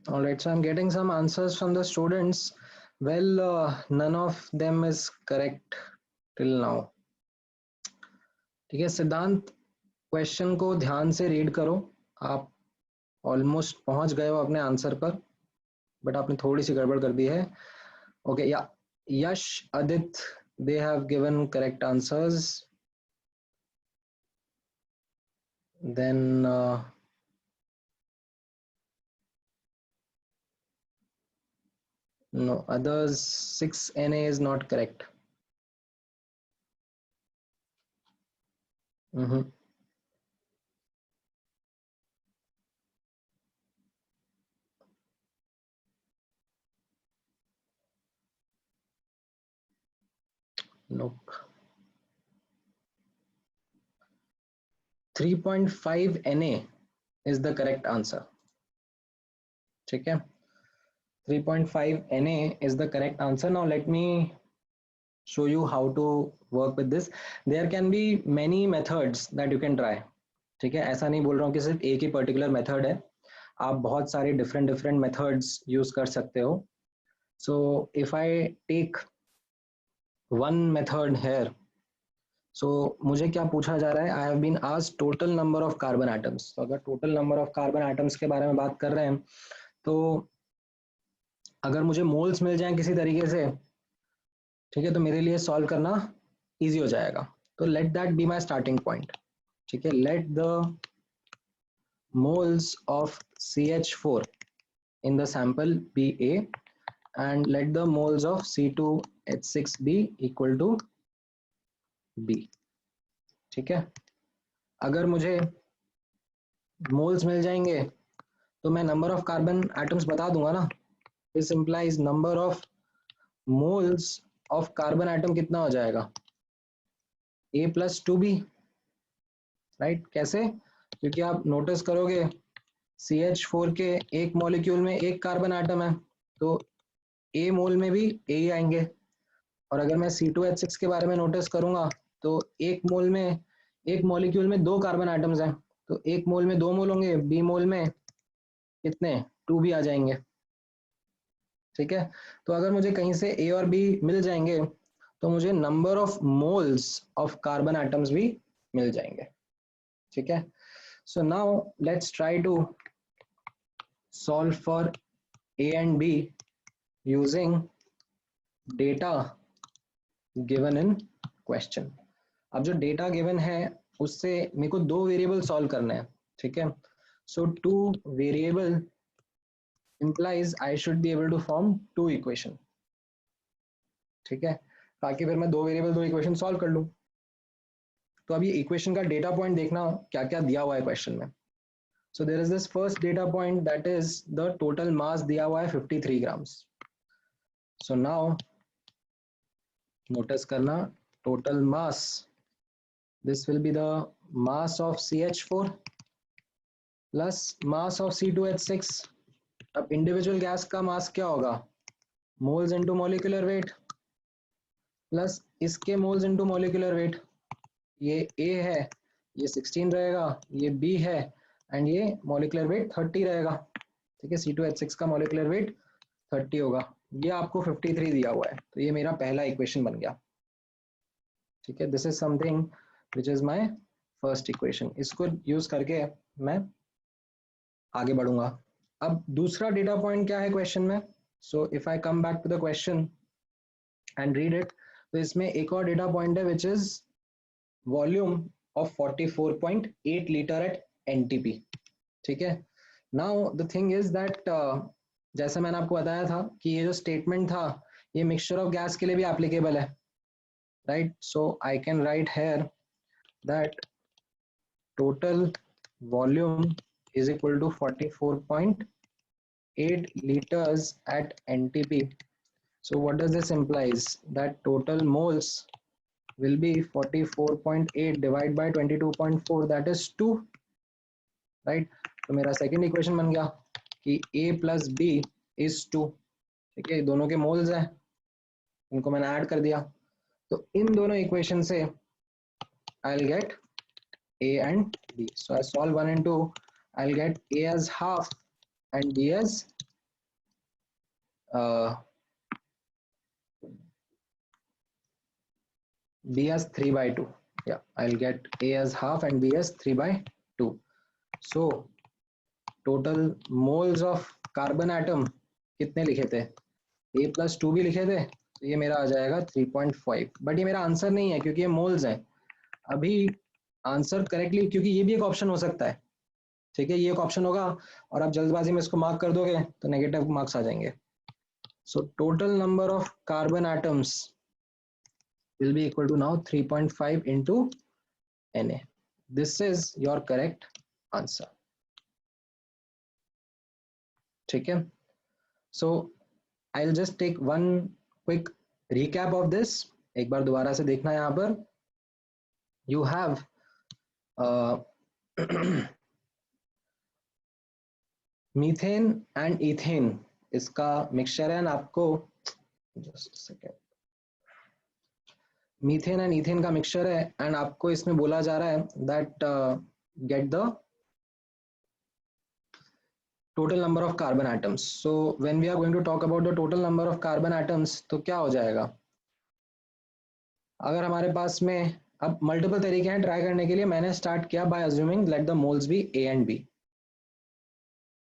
All right, so I'm getting some answers from the students. Well, none of them is correct till now. ठीक है सिद्धांत, क्वेश्चन को ध्यान से रीड करो. आप ऑलमोस्ट पहुंच गए हो अपने आंसर पर, बट आपने थोड़ी सी गड़बड़ कर दी है. ओके, या यश, Aditya, they have given correct answers. Then no, others 6Na is not correct. Nope. 3.5 Na is the correct answer. ठीक है, 3.5 Na is the correct answer. Now let me show you how to work with this. There can be many methods that you can try. ठीक है, ऐसा नहीं बोल रहा हूँ कि सिर्फ एक ही पर्टिकुलर मेथड है, आप बहुत सारे डिफरेंट मेथड्स यूज कर सकते हो. So if I take one method here, so मुझे क्या पूछा जा रहा है, I have been asked total number of carbon atoms. तो अगर total number of carbon atoms के बारे में बात कर रहे हैं, तो अगर मुझे मोल्स मिल जाएं किसी तरीके से, ठीक है, तो मेरे लिए सॉल्व करना इजी हो जाएगा. तो let that be my starting point. ठीक है, let the moles of CH4 in the sample be A and let the moles of C2H6 be equal to B. ठीक है, अगर मुझे मोल्स मिल जाएंगे तो मैं नंबर ऑफ कार्बन एटम्स बता दूंगा ना. This implies number of moles of carbon atom कितना हो जाएगा, A + 2B. राइट, कैसे? क्योंकि आप नोटिस करोगे CH4 के एक मॉलिक्यूल में एक कार्बन एटम है, तो A मोल में भी A ही आएंगे. और अगर मैं C2H6 के बारे में नोटिस करूंगा, तो एक मोल में, एक मॉलिक्यूल में दो कार्बन एटम्स हैं, तो एक मोल में दो मोल होंगे, B मोल में कितने, 2 भी आ जाएंगे. ठीक है, तो अगर मुझे कहीं से A और B मिल जाएंगे, तो मुझे number of moles of carbon atoms भी मिल जाएंगे. ठीक है, so now let's try to solve for A and B using data given in question. अब जो डेटा गिवन है उससे मेरे को दो वेरिएबल सॉल्व करने हैं. ठीक है, so two variable implies I should be able to form two equation. ठीक है, ताकि फिर मैं दो वेरिएबल दो इक्वेशन सॉल्व कर लूं. तो अब ये इक्वेशन का डेटा पॉइंट देखना क्या क्या दिया हुआ है क्वेश्चन में. So there is this first data point, that is the total mass दिया हुआ है 53 grams. So now notice करना, total mass, this will be the mass of CH4 plus mass of C2H6. अब individual gas का mass क्या होगा, moles into molecular weight plus इसके moles into molecular weight. ये A है, ये 16 रहेगा, ये B है, एंड ये molecular weight 30 रहेगा. ठीक है, C2H6 का molecular weight 30 होगा. ये आपको 53 दिया हुआ है, तो ये मेरा पहला इक्वेशन बन गया. ठीक है, this is something which is my first equation. इसको यूज करके मैं आगे बढ़ूंगा. अब दूसरा डेटा पॉइंट क्या है क्वेश्चन में. So if I come back to the question and read it, तो इसमें एक और डेटा पॉइंट है which is volume of 44.8 litre at NTP. ठीक है, now the thing is that जैसा मैंने आपको बताया था कि ये जो स्टेटमेंट था ये मिक्सचर ऑफ गैस के लिए भी एप्लीकेबल है, right. So I can write here that total volume is equal to 44.8 liters at NTP. So what does this implies? That total moles will be 44.8 divided by 22.4, that is 2, right. तो मेरा सेकेंड इक्वेशन बन गया कि A plus B is 2. ठीक है, दोनों के मोल्स हैं, इनको मैंने ऐड कर दिया. तो इन दोनों इक्वेशन से I'll get A and B. So I solve 1 and 2. I'll get A as half and B as B as 3 by 2. Yeah, I'll get A as half and B as 3 by 2. So total moles of carbon atom कितने लिखे थे, A plus 2 भी लिखे थे, तो ये मेरा आ जाएगा 3.5. बट ये मेरा आंसर नहीं है क्योंकि ये मोल्स हैं. अभी आंसर करेक्टली, क्योंकि ये भी एक ऑप्शन हो सकता है. ठीक है, ये एक ऑप्शन होगा और आप जल्दबाजी में इसको मार्क कर दोगे तो नेगेटिव मार्क्स आ जाएंगे. So total number of carbon atoms will be equal to now 3.5 into Na. This is your correct answer. ठीक है, so I'll just take one quick recap of this. एक बार दोबारा से देखना यहाँ पर. You have methane and ethane, इसका मिक्सचर है. आपको just second, methane and ethane का मिक्सचर है एंड आपको इसमें बोला जा रहा है that get the total number of carbon atoms. So when we are going to talk about the total number of carbon atoms, तो क्या हो जाएगा, अगर हमारे पास में अब मल्टीपल तरीके हैं ट्राई करने के लिए. मैंने स्टार्ट किया by assuming let the moles be A and B.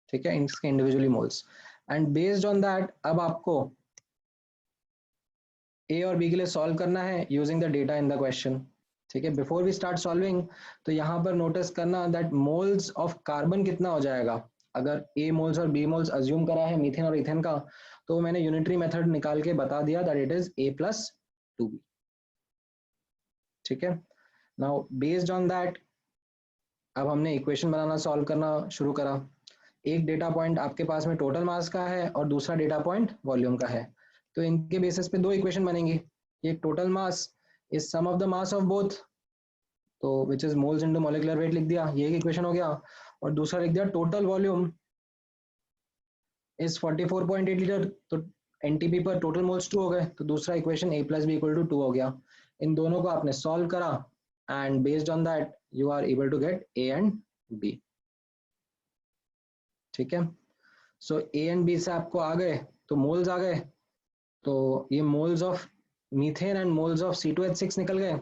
ठीक है, इसके individually moles, and based on that अब आपको A और B के लिए सॉल्व करना है using the data in the question. ठीक है, बिफोर वी स्टार्ट सॉल्विंग, तो यहाँ पर नोटिस करना दैट मोल्स ऑफ कार्बन कितना हो जाएगा. अगर A मोल्स और B मोल्स अज्यूम करा है मीथेन और इथेन का, तो मैंने यूनिटरी मेथड निकाल के बता दिया that it is A plus 2B. ठीक है, नाउ बेस्ड ऑन दैट अब हमने इक्वेशन बनाना, सॉल्व करना शुरू करा. एक डेटा पॉइंट आपके पास में टोटल मास का है और दूसरा डेटा पॉइंट वॉल्यूम का है. तो इनके बेसिस पे दो इक्वेशन बनेंगी. एक total mass is sum of the mass of both, तो which is moles into molecular weight लिख दिया, ये एक इक्वेशन हो गया. और दूसरा लिख दिया टोटल वॉल्यूम इज 44.8 लीटर, तो NTP पर टोटल मोल्स 2 हो गए, तो दूसरा equation A plus B equal to 2 हो गया. इन दोनों को आपने सॉल्व करा and based on that you are able to get A and B. ठीक है, सो A एंड B से आपको आ गए तो मोल्स आ गए. तो ये moles of methane and moles of C2H6 निकल गए.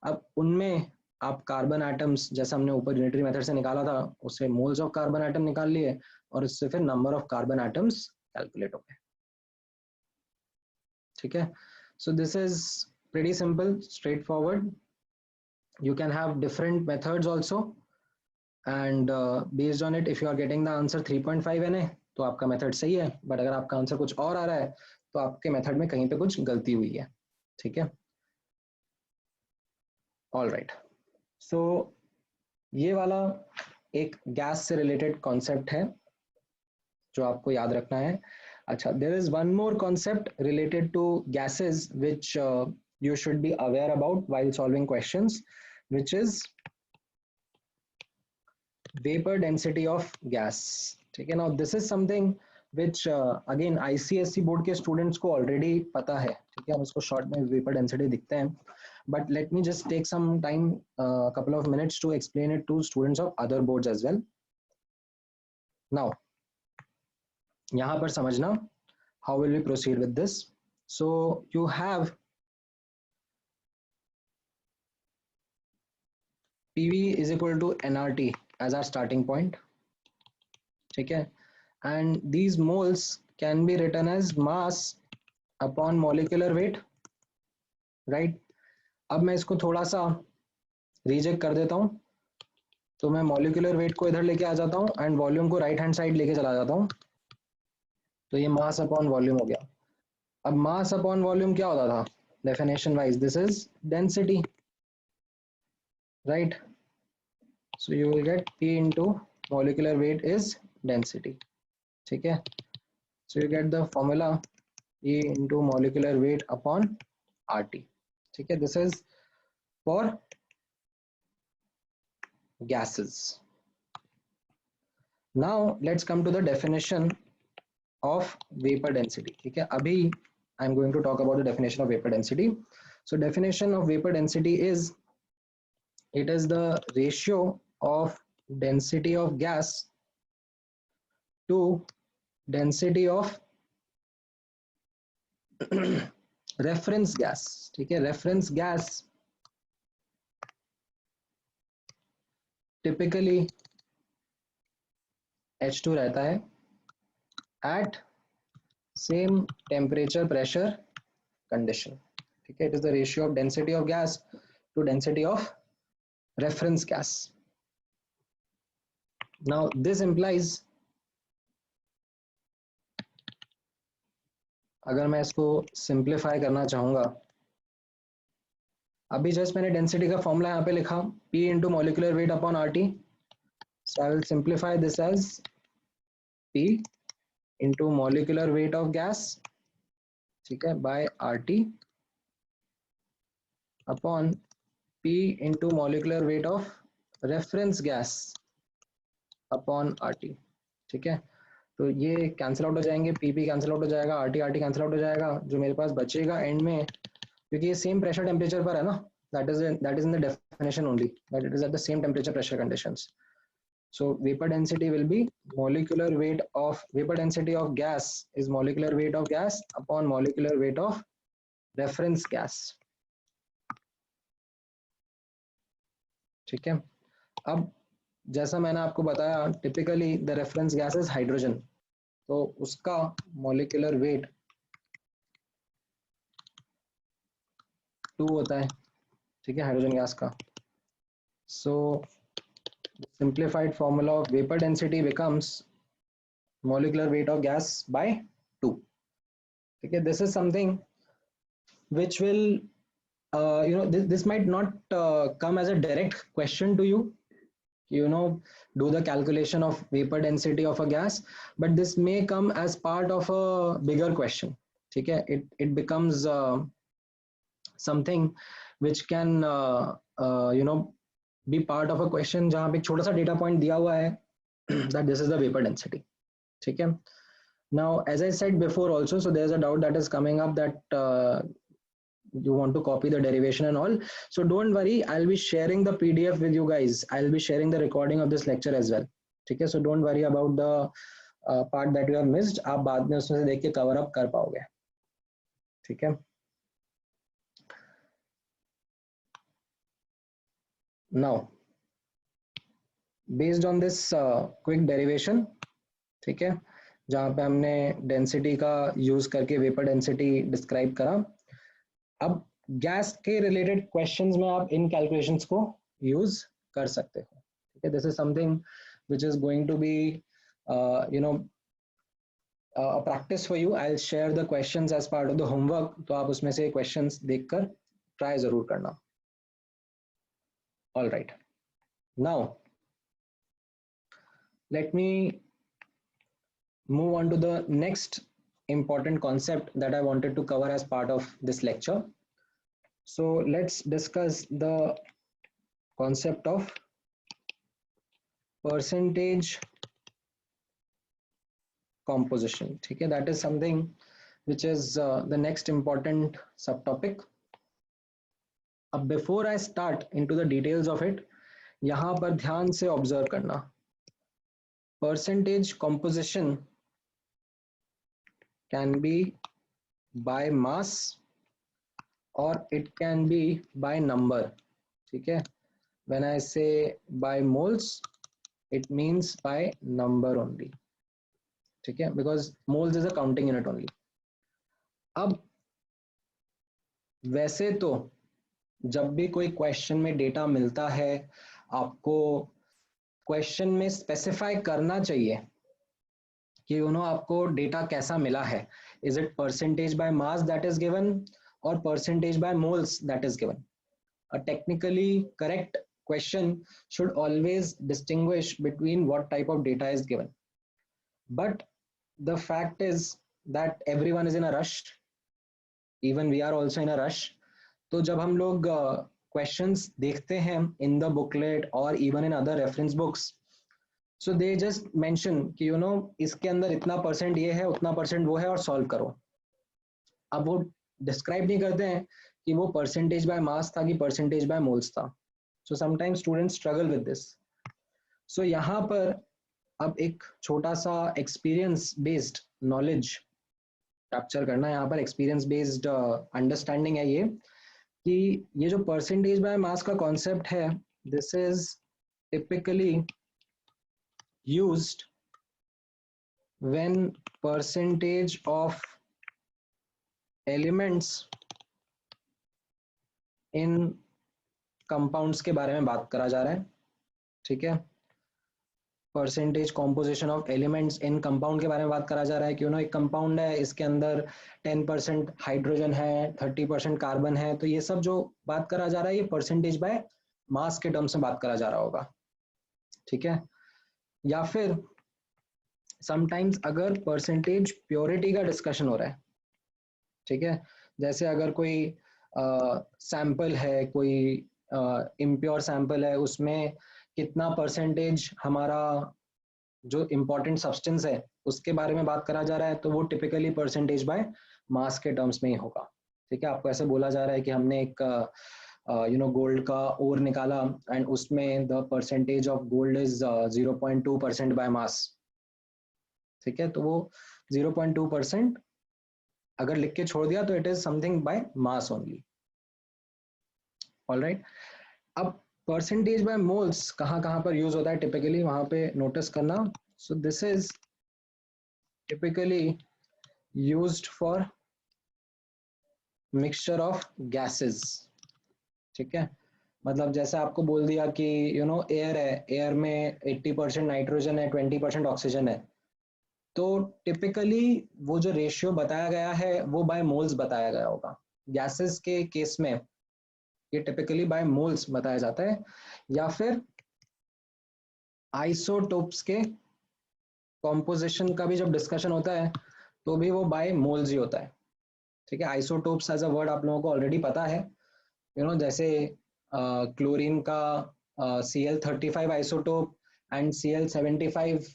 अब उनमें आप कार्बन एटम्स, जैसा हमने ऊपर यूनिटरी मेथड से निकाला था, उससे मोल्स ऑफ कार्बन एटम निकाल लिए और इससे फिर number of carbon atoms calculate हो गए. ठीक है, सो this is pretty simple, straightforward. You can have different methods also, and based on it if you are getting the answer 3.5 Na, तो आपका मेथड सही है. बट अगर आपका आंसर कुछ और आ रहा है तो आपके मेथड में कहीं पे कुछ गलती हुई है. ठीक है, ऑल राइट. सो ये वाला एक गैस से रिलेटेड कॉन्सेप्ट है जो आपको याद रखना है. अच्छा, there is one more concept related to gases which you should be aware about while solving questions, which is vapor density of gas. ठीक है. Now this is something which again ICSE board के स्टूडेंट्स को ऑलरेडी पता है. ठीक है, हम इसको शॉर्ट में वेपर डेंसिटी दिखते हैं, but let me just take some time, couple of minutes to explain it to students of other boards as well. Now यहाँ पर समझना how will we proceed with this. So you have PV is equal to nRT as our starting point. ठीक है, and these moles can be written as mass upon molecular weight, right? अब मैं इसको थोड़ा सा रिजेक्ट कर देता हूँ, तो मैं मॉलिक्यूलर वेट को इधर लेके आ जाता हूँ एंड वॉल्यूम को राइट हैंड साइड लेके चला जाता हूँ, तो ये मास अपॉन वॉल्यूम हो गया. अब मास अपॉन वॉल्यूम क्या होता था definition wise? This is density, right? So you will get P into molecular weight is density. ठीक है, so you get the formula E into molecular weight upon RT. ठीक है, this is for gases. Now let's come to the definition of vapor density. ठीक है, अभी I'm going to talk about the definition of vapor density. So definition of vapor density is, it is the ratio of density of gas to density of reference gas. ठीक है, reference gas typically H2 रहता है at same temperature pressure condition. ठीक है, it is the ratio of density of gas to density of reference gas. Now this implies, अगर मैं इसको सिंप्लीफाई करना चाहूंगा, अभी जस्ट मैंने डेंसिटी का फॉर्मूला यहाँ पे लिखा P into molecular weight upon RT. So I will simplify this as P into molecular weight of gas, ठीक है, by RT upon P into molecular weight of reference gas upon RT. ठीक है, तो ये कैंसिल आउट हो जाएंगे, PP कैंसिल आउट हो जाएगा, RT कैंसिल आउट हो जाएगा. जो मेरे पास बचेगा एंड में, क्योंकि ये सेम प्रेशर टेम्परेचर पर है ना, that is in the definition only, that it is at the same temperature pressure conditions. So vapor density will be molecular weight of, vapor density of gas is molecular weight of gas upon molecular weight of reference gas. ठीक है, अब जैसा मैंने आपको बताया, typically the reference gas is hydrogen, तो उसका मॉलिक्यूलर वेट 2 होता है. ठीक है, हाइड्रोजन गैस का. So simplified formula of vapour density becomes molecular weight of gas by 2. ठीक है, this is something which will this might not come as a direct question to you, do the calculation of vapor density of a gas, but this may come as part of a bigger question. ठीक है, it becomes something which can be part of a question जहाँ पे छोटा सा डेटा पॉइंट दिया हुआ है that this is the vapor density. ठीक है, now as I said before also, so there's a doubt that is coming up that you want to copy the derivation and all, so don't worry, I'll be sharing the PDF with you guys. I'll be sharing the recording of this lecture as well. ठीक है, so don't worry about the part that you have missed. आप बाद में उसमें से देख के कवर अप कर पाओगे. ठीक है, now based on this quick derivation, ठीक है, जहाँ पे हमने डेंसिटी का यूज करके वेपर डेंसिटी डिस्क्राइब करा, अब गैस के रिलेटेड क्वेश्चंस में आप इन कैलकुलेशंस को यूज कर सकते हो. ठीक है, this is something which is going to be a practice for you. I'll share the questions as part of the homework, तो आप उसमें से questions देखकर ट्राई जरूर करना. All right, now let me move on to the next important concept that I wanted to cover as part of this lecture. So let's discuss the concept of percentage composition. Okay, that is something which is the next important subtopic. Before I start into the details of it, यहाँ पर ध्यान से ऑब्जर्व करना, percentage composition can be by mass or it can be by number. ठीक है, when I say by moles, it means by number only. ठीक है, because moles is a counting unit only. अब वैसे तो जब भी कोई क्वेश्चन में डेटा मिलता है, आपको क्वेश्चन में स्पेसिफाई करना चाहिए कि आपको डेटा कैसा मिला है. Is it percentage by mass that is given और percentage by moles that is given. A technically correct question should always distinguish between what type of data is given. But the fact is that everyone is in a rush. Even we are also in a rush. तो जब हम लोग questions देखते हैं in the booklet or even in other reference books, so they just mention कि इसके अंदर इतना परसेंट ये है, उतना परसेंट वो है और सॉल्व करो. अब वो डिस्क्राइब नहीं करते हैं कि वो परसेंटेज बाय मास था कि परसेंटेज बाय मोल्स था. So sometimes students struggle with this. So यहाँ पर अब एक छोटा सा एक्सपीरियंस बेस्ड नॉलेज कैप्चर करना. यहाँ पर एक्सपीरियंस बेस्ड अंडरस्टैंडिंग है ये कि ये जो परसेंटेज बाय मास का कॉन्सेप्ट है, this is typically used when percentage of elements in compounds के बारे में बात करा जा रहा है. ठीक है, percentage composition of elements in compound के बारे में बात करा जा रहा है कि एक कंपाउंड है, इसके अंदर 10% हाइड्रोजन है, 30% कार्बन है. तो ये सब जो बात करा जा रहा है ये परसेंटेज बाय मास के टर्म्स में बात करा जा रहा होगा. ठीक है, या फिर समटाइम्स अगर परसेंटेज प्योरिटी का डिस्कशन हो रहा है, ठीक है, जैसे अगर कोई सैंपल है, कोई इम्प्योर सैंपल है, उसमें कितना परसेंटेज हमारा जो इम्पोर्टेंट सब्सटेंस है उसके बारे में बात करा जा रहा है, तो वो टिपिकली परसेंटेज बाय मास के टर्म्स में ही होगा. ठीक है, आपको ऐसे बोला जा रहा है कि हमने एक गोल्ड का ओर निकाला एंड उसमें the percentage of gold is 0.2% bye mass. ठीक है, तो वो 0.2% अगर लिख के छोड़ दिया तो it is something by mass only. Alright, अब परसेंटेज बाय मोल्स कहाँ कहाँ पर यूज होता है टिपिकली, वहां पे नोटिस करना. सो this is typically used for mixture of gases. ठीक है, मतलब जैसे आपको बोल दिया कि एयर है, एयर में 80% नाइट्रोजन है, 20% ऑक्सीजन है, तो टिपिकली वो जो रेशियो बताया गया है वो बाय मोल्स बताया गया होगा. गैसेस के केस में ये टिपिकली बाय मोल्स बताया जाता है, या फिर आइसोटोप्स के कॉम्पोजिशन का भी जब डिस्कशन होता है तो भी वो बाय मोल्स ही होता है. ठीक है, आइसोटोप्स एज अ वर्ड आप लोगों को ऑलरेडी पता है. जैसे क्लोरीन का Cl35 isotope and Cl75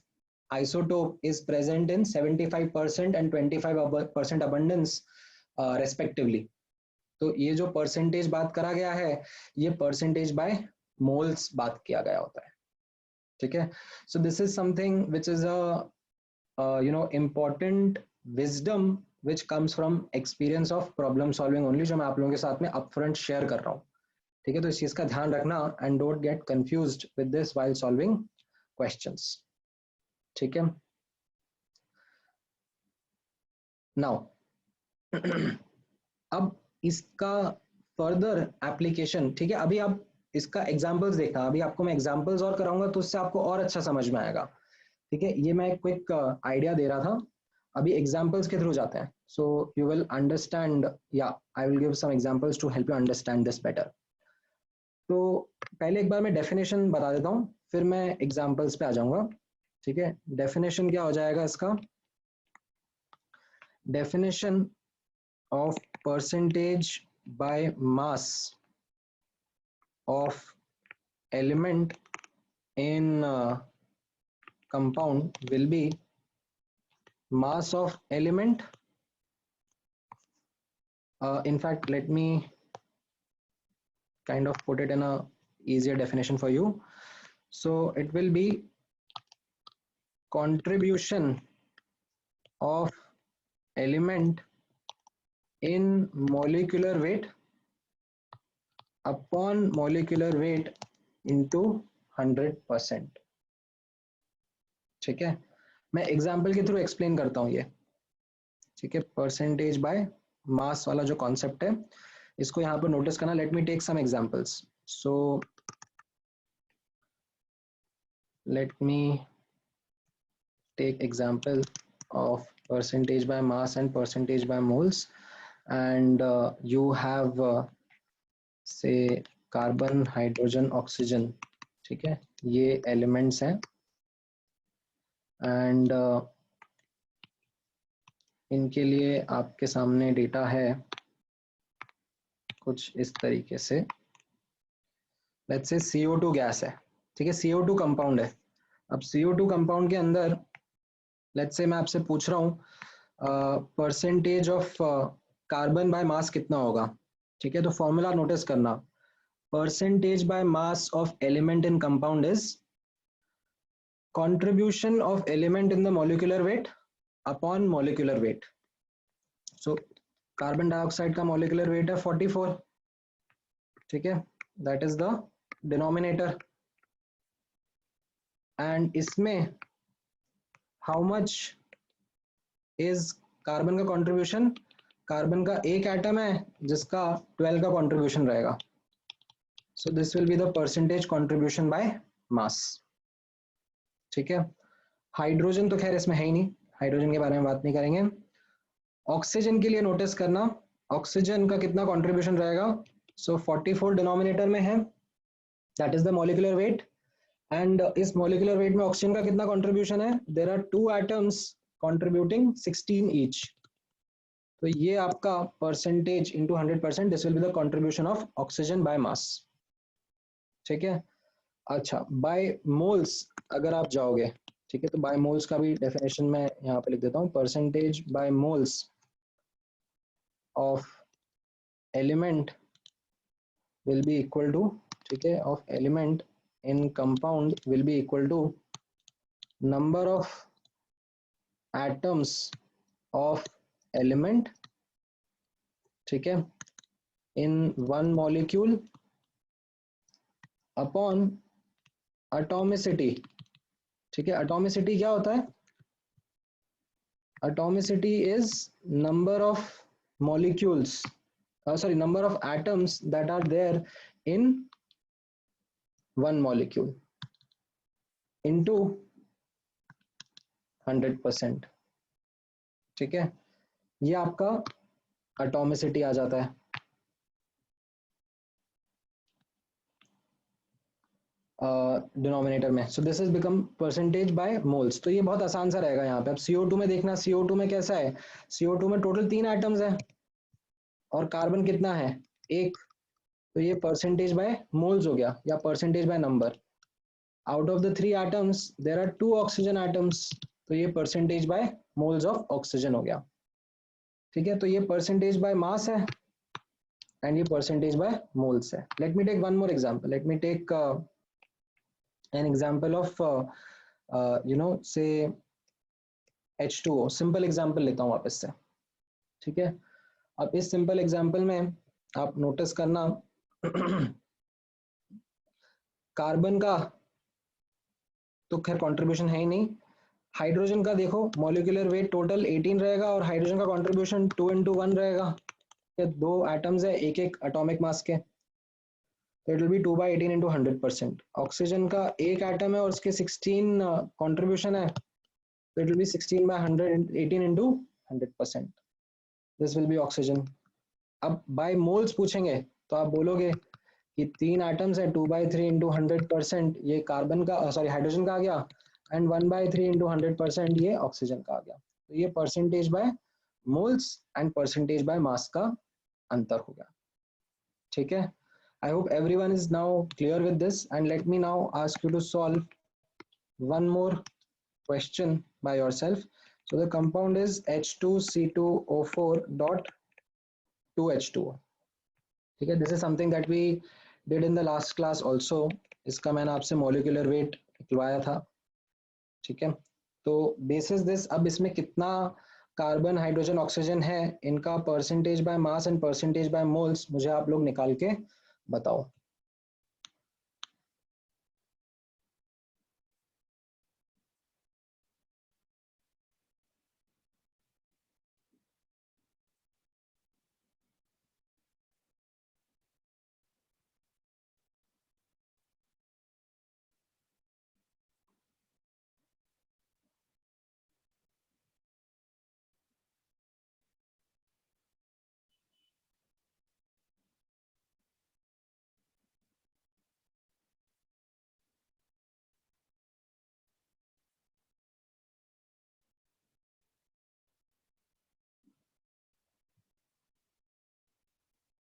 isotope is present in 75% and 25% abundance respectively. तो ये जो परसेंटेज बात करा गया है ये परसेंटेज बाय मोल्स बात किया गया होता है. ठीक है, सो this is something which is a important wisdom which comes from experience of problem solving only, जो मैं आप लोगों के साथ में अपफ्रंट शेयर कर रहा हूँ. ठीक है, तो इस चीज का ध्यान रखना and don't get confused with this while solving questions. ठीक है, नाउ अब इसका फर्दर एप्लीकेशन. ठीक है, अभी आप इसका एग्जांपल्स देखना, अभी आपको मैं एग्जांपल्स और कराऊंगा तो उससे आपको और अच्छा समझ में आएगा. ठीक है, ये मैं एक क्विक आइडिया दे रहा था, अभी एग्जांपल्स के थ्रू जाते हैं. सो यू विल अंडरस्टैंड, या I will give some examples to help you understand this better. तो पहले एक बार मैं डेफिनेशन बता देता हूँ, फिर मैं एग्जांपल्स पे आ जाऊंगा. ठीक है, डेफिनेशन क्या हो जाएगा इसका, definition of percentage by mass of element in compound will be mass of element. In fact, let me kind of put it in a easier definition for you. So it will be contribution of element in molecular weight upon molecular weight into 100%. ठीक है, मैं एग्जाम्पल के थ्रू एक्सप्लेन करता हूँ ये, ठीक है। परसेंटेज बाय मास वाला जो कॉन्सेप्ट है इसको यहाँ पर नोटिस करना। Let me take some examples. So let me take example of percentage by mass and percentage by moles, and you have say carbon, hydrogen, oxygen, ठीक है, ये एलिमेंट्स हैं एंड इनके लिए आपके सामने डेटा है कुछ इस तरीके से। लेट्स से CO2 गैस है, ठीक है, CO2 कंपाउंड है। अब CO2 कंपाउंड के अंदर लेट्स से मैं आपसे पूछ रहा हूँ percentage of carbon by mass कितना होगा, ठीक है। तो फॉर्मूला नोटिस करना, percentage by mass of element in compound is contribution of element in the molecular weight upon molecular weight. So carbon dioxide का molecular weight है 44, ठीक है, that is the denominator, and इसमें how much is कार्बन का contribution, कार्बन का एक एटम है जिसका 12 का contribution रहेगा, so this will be the percentage contribution by mass, ठीक है। हाइड्रोजन तो खैर इसमें है ही नहीं, हाइड्रोजन के बारे में बात नहीं करेंगे। ऑक्सीजन के लिए नोटिस करना, ऑक्सीजन का कितना कंट्रीब्यूशन रहेगा, सो 44 डिनोमिनेटर में है, that is the molecular weight, and इस मॉलिक्यूलर वेट में ऑक्सीजन का कितना कंट्रीब्यूशन है, there are 2 atoms contributing 16 each, तो ये आपका percentage into 100%, this will be the contribution of oxygen by mass, ठीक है। अच्छा, बाय मोल्स अगर आप जाओगे, ठीक है, तो बाय मोल्स का भी डेफिनेशन मैं यहाँ पे लिख देता हूँ, percentage by moles of element will be equal to, ठीक है, of element in compound will be equal to number of atoms of element, ठीक है, in one molecule upon atomicity, ठीक है। एटॉमिसिटी क्या होता है, atomicity is number of molecules, sorry, number of atoms that are there in one molecule into 100%, ठीक है, ये आपका एटॉमिसिटी आ जाता है। डिनोमिनेटर में, सो this is become percentage by moles. तो ये बहुत आसान सा रहेगा यहाँ पे। अब CO2 में देखना, CO2 में कैसा है, CO2 में टोटल 3 एटम्स है और कार्बन कितना है, 1, तो ये परसेंटेज बाय मोल्स हो गया या percentage by number. Out of the 3 atoms there are 2 oxygen atoms, तो ये percentage by moles of oxygen हो गया, ठीक है। तो ये परसेंटेज बाय मास है एंड ये परसेंटेज बाय मोल्स है। Let me take one more example, let me take an example of you know say H2O, simple example लेता हूँ वापस से, ठीक है। अब इस सिंपल एग्जांपल में आप नोटिस करना कार्बन का तो खैर कंट्रीब्यूशन है ही नहीं, हाइड्रोजन का देखो मॉलिक्यूलर वेट टोटल 18 रहेगा और हाइड्रोजन का कंट्रीब्यूशन 2 into 1 रहेगा, ये 2 एटम्स है, एक एक एटॉमिक मास के, तो it will be 2 by 18 into 100%। Oxygen का एक एटम है और उसके 16 कंट्रीब्यूशन है, तो it will be 16 by 118 into 100%, this will B oxygen. अब बाय मोल्स पूछेंगे तो आप बोलोगे कि 3 एटम्स है, 2 by 3 into 100%, ये कार्बन का सॉरी हाइड्रोजन का आ गया, एंड 1/3 इंटू 100% ये ऑक्सीजन का आ गया। तो ये percentage by moles and percentage by मास का अंतर हो गया। ठीक है, I hope everyone is now clear with this, and let me now ask you to solve one more question by yourself. So the compound is H2C2O4 dot 2H2O. ठीक है, this is something that we did in the last class also. इसका मैंने आपसे molecular weight निकलवाया था। ठीक है, तो बेसिस दिस अब इसमें कितना कार्बन हाइड्रोजन ऑक्सीजन है, इनका percentage by mass and percentage by moles मुझे आप लोग निकाल के बताओ।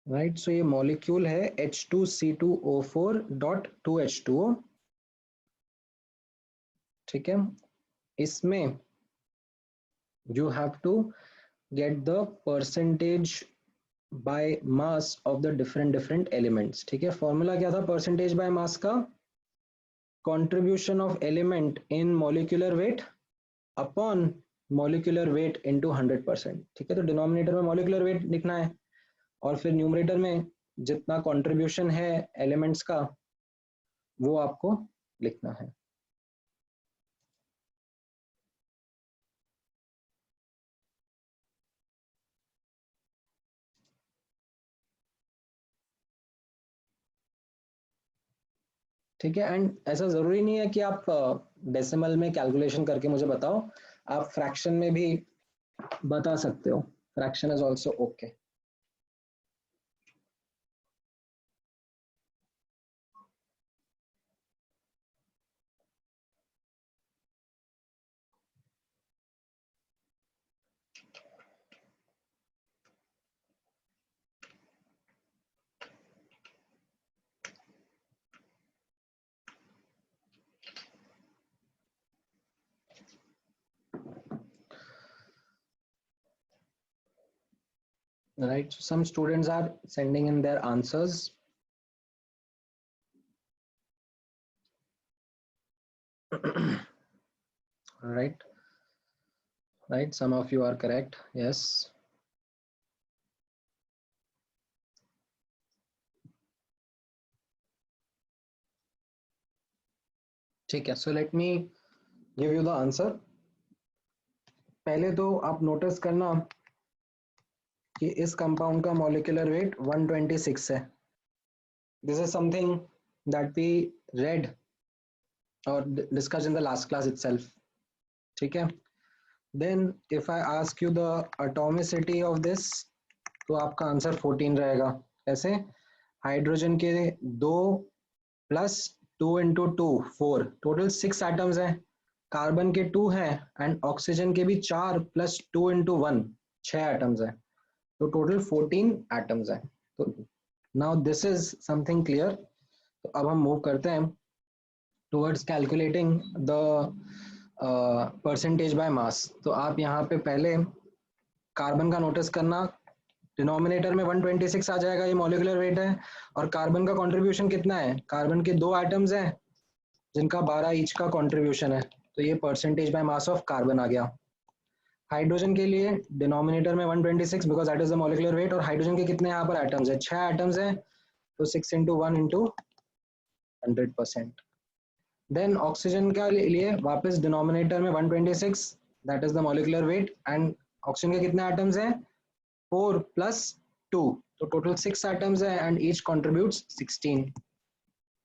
राइट, सो ये मॉलिक्यूल है H2C2O4.2H2O। ठीक है, इसमें you have to get the percentage by mass of the different elements। ठीक है, फॉर्मूला क्या था परसेंटेज बाय मास का? contribution of element in molecular weight upon molecular weight into 100%। ठीक है, तो डिनोमिनेटर में molecular weight लिखना है और फिर न्यूमरेटर में जितना कंट्रीब्यूशन है एलिमेंट्स का वो आपको लिखना है। ठीक है, एंड ऐसा जरूरी नहीं है कि आप डेसिमल में कैलकुलेशन करके मुझे बताओ, आप फ्रैक्शन में भी बता सकते हो, fraction is also okay. Right, so some students are sending in their answers. right, right, some of you are correct, yes। ठीक है, so let me give you the answer। पहले तो आप नोटिस करना कि इस कंपाउंड का मॉलिक्यूलर वेट 126 है। This is something that we read और discuss in the last class itself. ठीक है, then if I ask you the atomicity of this, तो आपका आंसर 14 रहेगा। कैसे? हाइड्रोजन के 2 प्लस 2 इंटू 2 4, टोटल 6 एटम्स हैं। कार्बन के 2 हैं एंड ऑक्सीजन के भी 4 प्लस 2 इंटू 1 6 एटम्स हैं, तो टोटल 14 एटम्स हैं। तो now this is something clear. तो अब हम मूव करते हैं towards calculating the percentage by मास। तो आप यहाँ पे पहले कार्बन का नोटिस करना, डिनोमिनेटर में 126 आ जाएगा, ये मॉलिक्यूलर वेट है। और कार्बन का कंट्रीब्यूशन कितना है? कार्बन के 2 एटम्स हैं जिनका 12 ईच का कंट्रीब्यूशन है, तो ये percentage by mass of carbon आ गया। हाइड्रोजन के लिए डिनोमिनेटर में 126 because that is the molecular weight, और हाइड्रोजन के कितने यहाँ पर एटम्स है? 6 एटम्स हैं, तो 6 इंटू 1 इंटू 100%। देन ऑक्सीजन के लिए वापस डिनोमिनेटर में 126, that is the molecular weight, and oxygen के कितने एटम्स हैं? 4 प्लस 2, तो टोटल 6 एटम्स है and each contributes 16।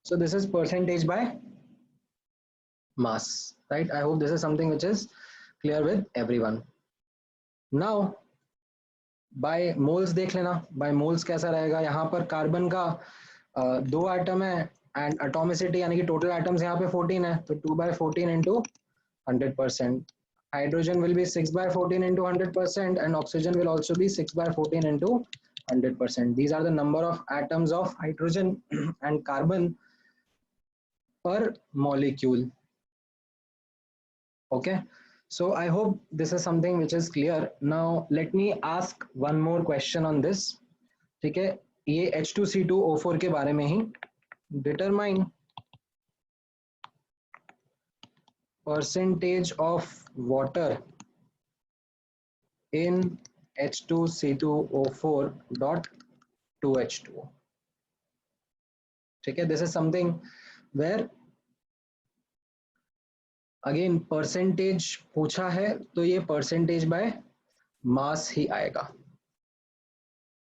So this is percentage by mass, right? I hope this is something which is clear with everyone. Now by moles देख लेना, by moles कैसा रहेगा? यहाँ पर कार्बन का 2 एटम है एंड एटॉमिसिटी यानी कि टोटल एटम्स यहाँ पे 14 है, तो 2/14 into 100%. Hydrogen will be 6 by 14 into 100%, and oxygen will also be 6 by 14 into 100%. These are the number of atoms of hydrogen and carbon per molecule. Okay, so I hope this is something which is clear. Now let me ask one more question on this. ठीक है, ये H2C2O4 के बारे में ही. Determine percentage of water in H2C2O4 dot 2H2O. ठीक है, this is something where again percentage पूछा है तो ये परसेंटेज बाय मास ही आएगा.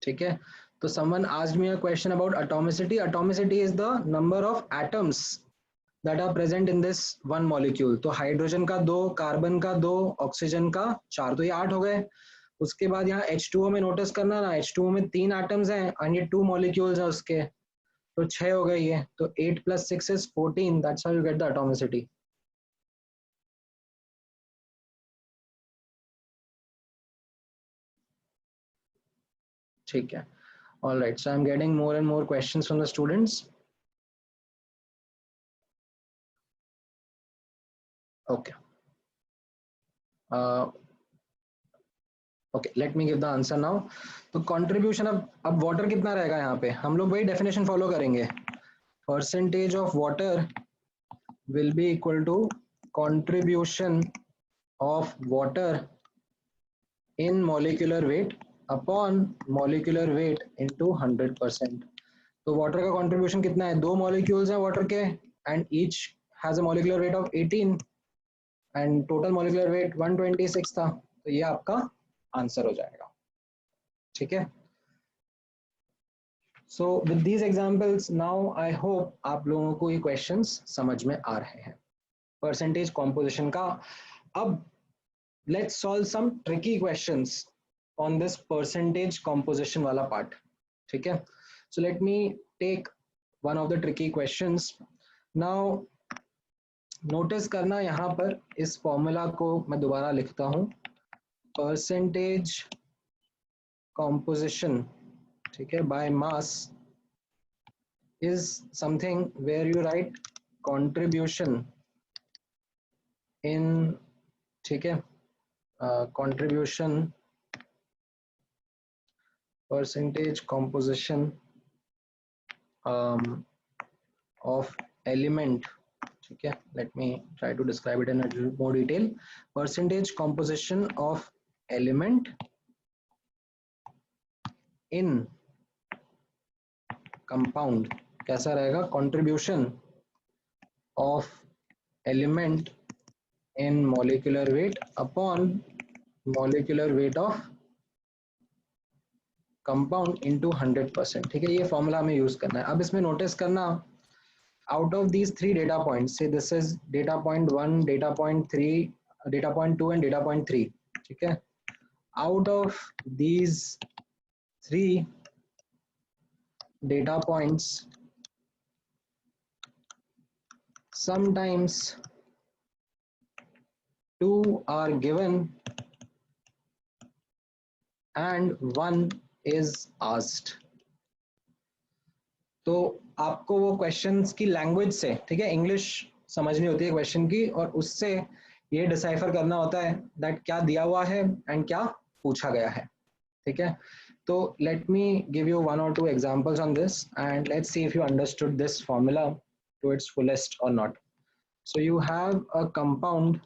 ठीक है, तो someone asked me a question about atomicity. Atomicity is the number of atoms that are present in this one molecule. तो हाइड्रोजन का 2, कार्बन का 2, ऑक्सीजन का 4, तो ये 8 हो गए. उसके बाद यहाँ H2O में नोटिस करना ना, H2O में 3 एटम्स हैं और ये 2 मॉलिक्यूल्स हैं उसके, तो 6 हो गए ये. तो 8 + 6 is 14. That's how you get the atomicity. ठीक है. All right, so I'm getting more and more questions from the students. Okay. Okay, let me give the answer now. तो contribution अब water कितना रहेगा यहाँ पे, हम लोग वही definition follow करेंगे. Percentage of water will be equal to contribution of water in molecular weight upon molecular weight into 100%. तो water का contribution कितना है, 2 molecules हैं water के and each has a molecular weight of 18 and total molecular weight 126 था, तो ये आपका आंसर हो जाएगा. ठीक है. So with these examples now I hope आप लोगों को ये questions समझ में आ रहे हैं percentage composition का. अब let's solve some tricky questions on this percentage composition वाला part. ठीक है. So let me take one of the tricky questions. Now notice करना, यहाँ पर इस फॉर्मूला को मैं दोबारा लिखता हूँ. percentage composition, ठीक है, by mass is something where you write contribution in, ठीक है, contribution percentage composition of element. ठीक है, let me try to describe it in a little more detail. Percentage composition of element in compound कैसा रहेगा, contribution of element in molecular weight upon molecular weight of compound into 100%. ठीक है, ये फॉर्मूला हमें यूज करना है. अब इसमें नोटिस करना, out of these 3 data points, say this is data point 1, data point 3, data point 2 and data point 3. ठीक है, out of these 3 data points, sometimes 2 are given and 1 is asked. तो आपको वो क्वेश्चंस की लैंग्वेज से, ठीक है, इंग्लिश समझनी होती है क्वेश्चन की, और उससे ये डिसाइफर करना होता है दैट क्या दिया हुआ है एंड क्या पूछा गया है. ठीक है, तो let me give you 1 or 2 examples on this and let's see if you understood this formula to its fullest or not. So you have a compound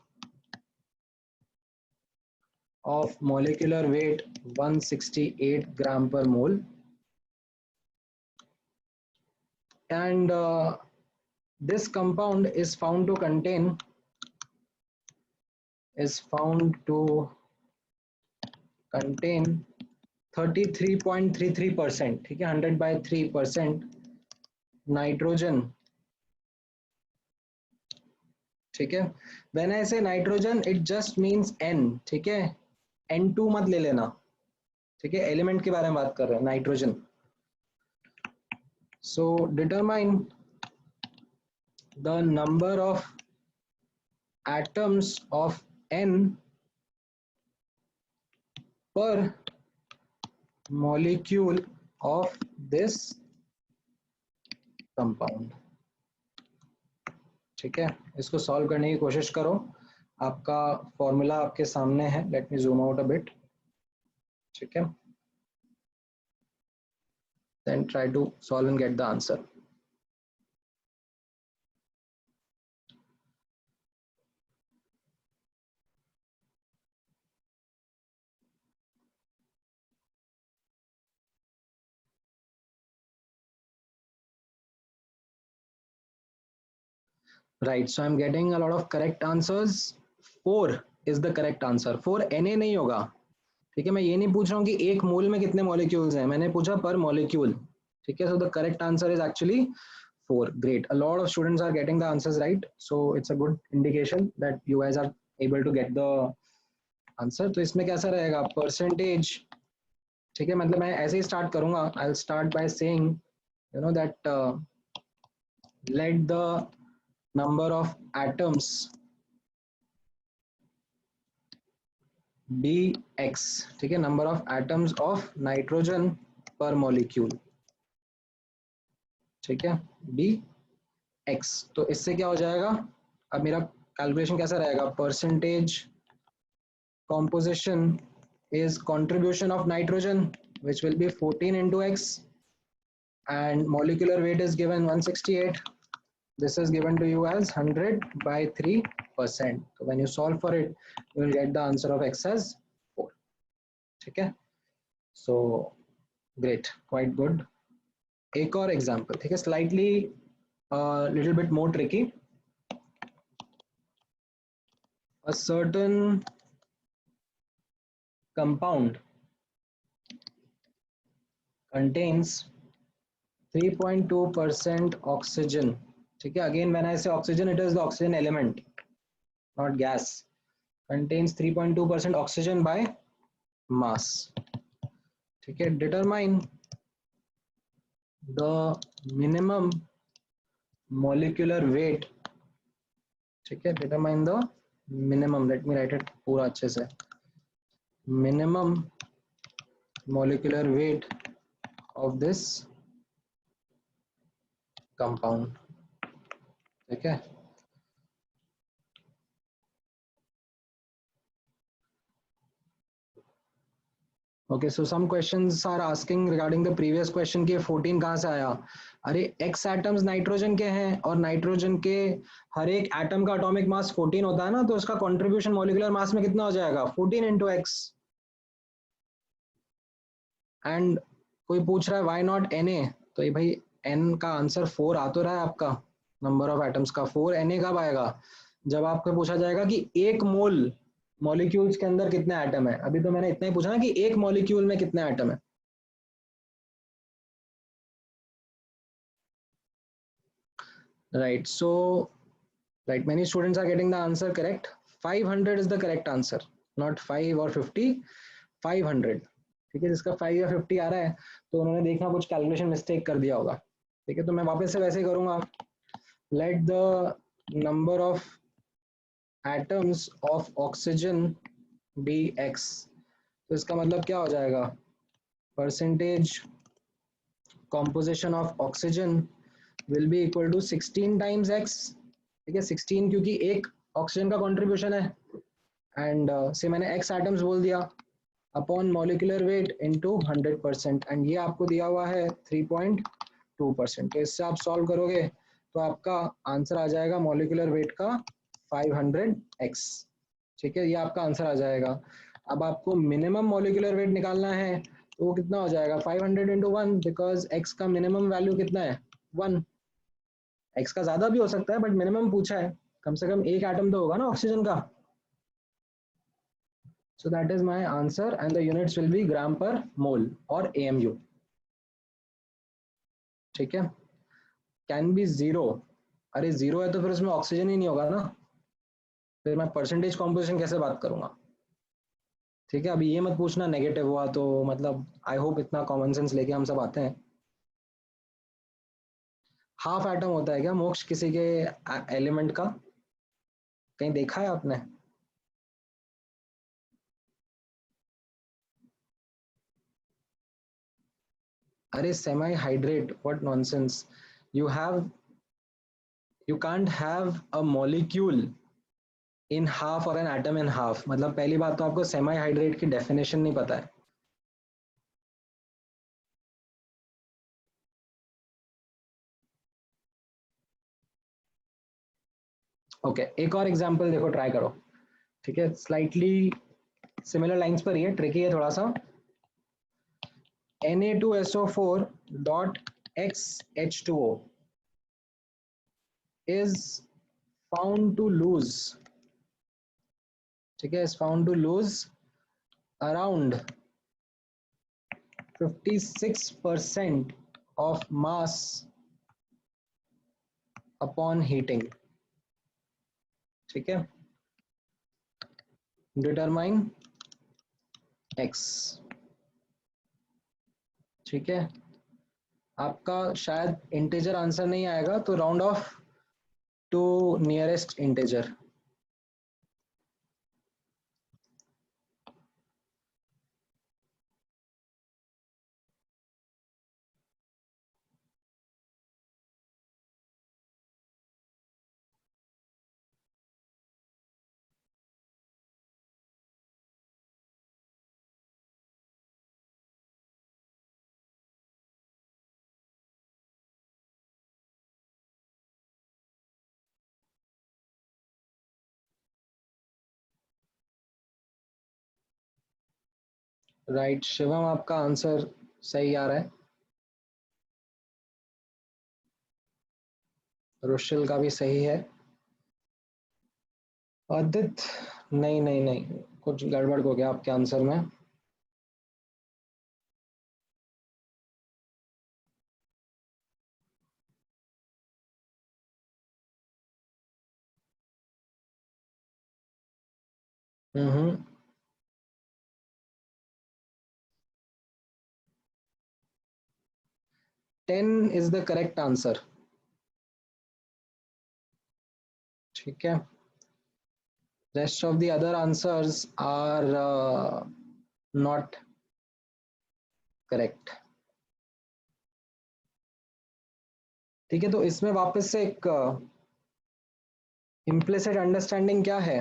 of molecular weight 168 gram per mole, and this compound is found to contain 33.33%. ठीक है, 100/3% नाइट्रोजन. ठीक है, व्हेन आई से nitrogen it just means N. ठीक है, N2 मत ले लेना. ठीक है, एलिमेंट के बारे में बात कर रहे हैं, nitrogen. So determine the number of atoms of n per molecule of this compound. ठीक है, इसको सॉल्व करने की कोशिश करो. आपका फॉर्मूला आपके सामने है. Let me zoom out a bit. ठीक है, then try to solve and get the answer. Right, so I'm getting a lot of correct answers. 4 is the correct answer. 4 Na नहीं होगा. ठीक है, मैं ये नहीं पूछ रहा हूँ कि एक मोल में कितने मॉलिक्यूल्स हैं, मैंने पूछा पर मॉलिक्यूल. ठीक है, so the correct answer is actually 4. Great, a lot of students are getting the answers right, so it's a good indication that you guys are able to get the answer. तो इसमें कैसा रहेगा, परसेंटेज. ठीक है, मतलब मैं ऐसे ही स्टार्ट करूंगा. I'll start by saying that let the number of atoms be x. ठीक है, number of atoms of nitrogen per molecule. ठीक है, b x. तो इससे क्या हो जाएगा, अब मेरा कैलकुलेशन कैसा रहेगा, percentage composition is contribution of nitrogen, which will be 14 into x, and molecular weight is given 168. This is given to you as 100 by 3%. So when you solve for it, you will get the answer of x as 4. Okay, so great, quite good. एक और example, ठीक है, slightly little bit more tricky. A certain compound contains 3.2% oxygen. ठीक है, again when I say oxygen, it is the oxygen element, not gas. Contains 3.2% oxygen by mass. ठीक है, determine the minimum molecular weight. ठीक है, determine the minimum, let me write it पूरा अच्छे से, minimum molecular weight of this compound. ठीक है, okay, so some questions are asking regarding the previous question कि 14 कहाँ से आया. अरे x एटम्स नाइट्रोजन के हैं और नाइट्रोजन के हर एक एटम का एटॉमिक मास 14 होता है ना, तो उसका कंट्रीब्यूशन मॉलिक्यूलर मास में कितना हो जाएगा, 14 into x. एंड कोई पूछ रहा है व्हाई नॉट Na, तो ये भाई n का आंसर 4 आ तो रहा है आपका, नंबर ऑफ एटम्स का 4. Na कब आएगा, जब आपको पूछा जाएगा कि एक मोल मॉलिक्यूल्स के अंदर कितने एटम है. अभी तो मैंने इतना ही पूछा ना कि एक मॉलिक्यूल में कितने एटम है. Right, so right, many students are getting the answer correct. 500 is the correct answer, not 5 और 50, 500. ठीक है, जिसका 5 या 50 आ रहा है तो उन्होंने देखना कुछ कैलकुलेशन मिस्टेक कर दिया होगा. ठीक है, तो मैं वापस से वैसे ही करूंगा. Let the number of atoms of oxygen be x. तो इसका मतलब क्या हो जाएगा, percentage composition of oxygen will be equal to 16 times x. ठीक है, 16 क्योंकि एक ऑक्सीजन का कंट्रीब्यूशन है, एंड से मैंने x एटम्स बोल दिया, upon molecular weight into 100%, and ये आपको दिया हुआ है 3.2%. तो इससे आप सॉल्व करोगे तो आपका आंसर आ जाएगा मॉलिक्यूलर वेट का 500x. ठीक है, ये आपका आंसर आ जाएगा. अब आपको मिनिमम मॉलिक्यूलर वेट निकालना है, तो वो कितना हो जाएगा, 500 into 1, बिकॉज x का मिनिमम वैल्यू कितना है, 1. x का ज्यादा भी हो सकता है बट मिनिमम पूछा है, कम से कम एक एटम तो होगा ना ऑक्सीजन का. So that is my answer, and the units will be gram per mole or AMU. ठीक है, कैन बी 0. अरे 0 है तो फिर उसमें ऑक्सीजन ही नहीं होगा ना, फिर मैं परसेंटेज कॉम्पोजिशन कैसे बात करूंगा. ठीक है, अभी ये मत पूछना नेगेटिव हुआ तो, मतलब आई होप इतना कॉमन सेंस लेके हम सब आते हैं. हाफ एटम होता है क्या मोक्ष किसी के एलिमेंट का, कहीं देखा है आपने? अरे semi hydrate, what nonsense, you have, you can't have a molecule in half और एन एटम इन हाफ। मतलब पहली बात तो आपको सेमी हाइड्रेट की डेफिनेशन नहीं पता है। ओके एक और एग्जांपल देखो, ट्राई करो। ठीक है, स्लाइटली सिमिलर लाइंस पर ही है, ट्रिकी है थोड़ा सा। Na2SO4 dot XH2O is found to lose, ठीक है, is found to lose around 56% of mass upon heating। ठीक है, डिटरमाइन x। ठीक है, आपका शायद इंटीजर आंसर नहीं आएगा, तो round off to nearest integer. Right Shivam, आपका आंसर सही आ रहा है। रुशिल का भी सही है। आदित्य, नहीं नहीं नहीं, कुछ गड़बड़ हो गया आपके आंसर में। Hmm, 10 is the correct answer. ठीक है, rest of the other answers are not correct. ठीक है, तो इसमें वापस से एक इम्प्लिसिट अंडरस्टैंडिंग क्या है,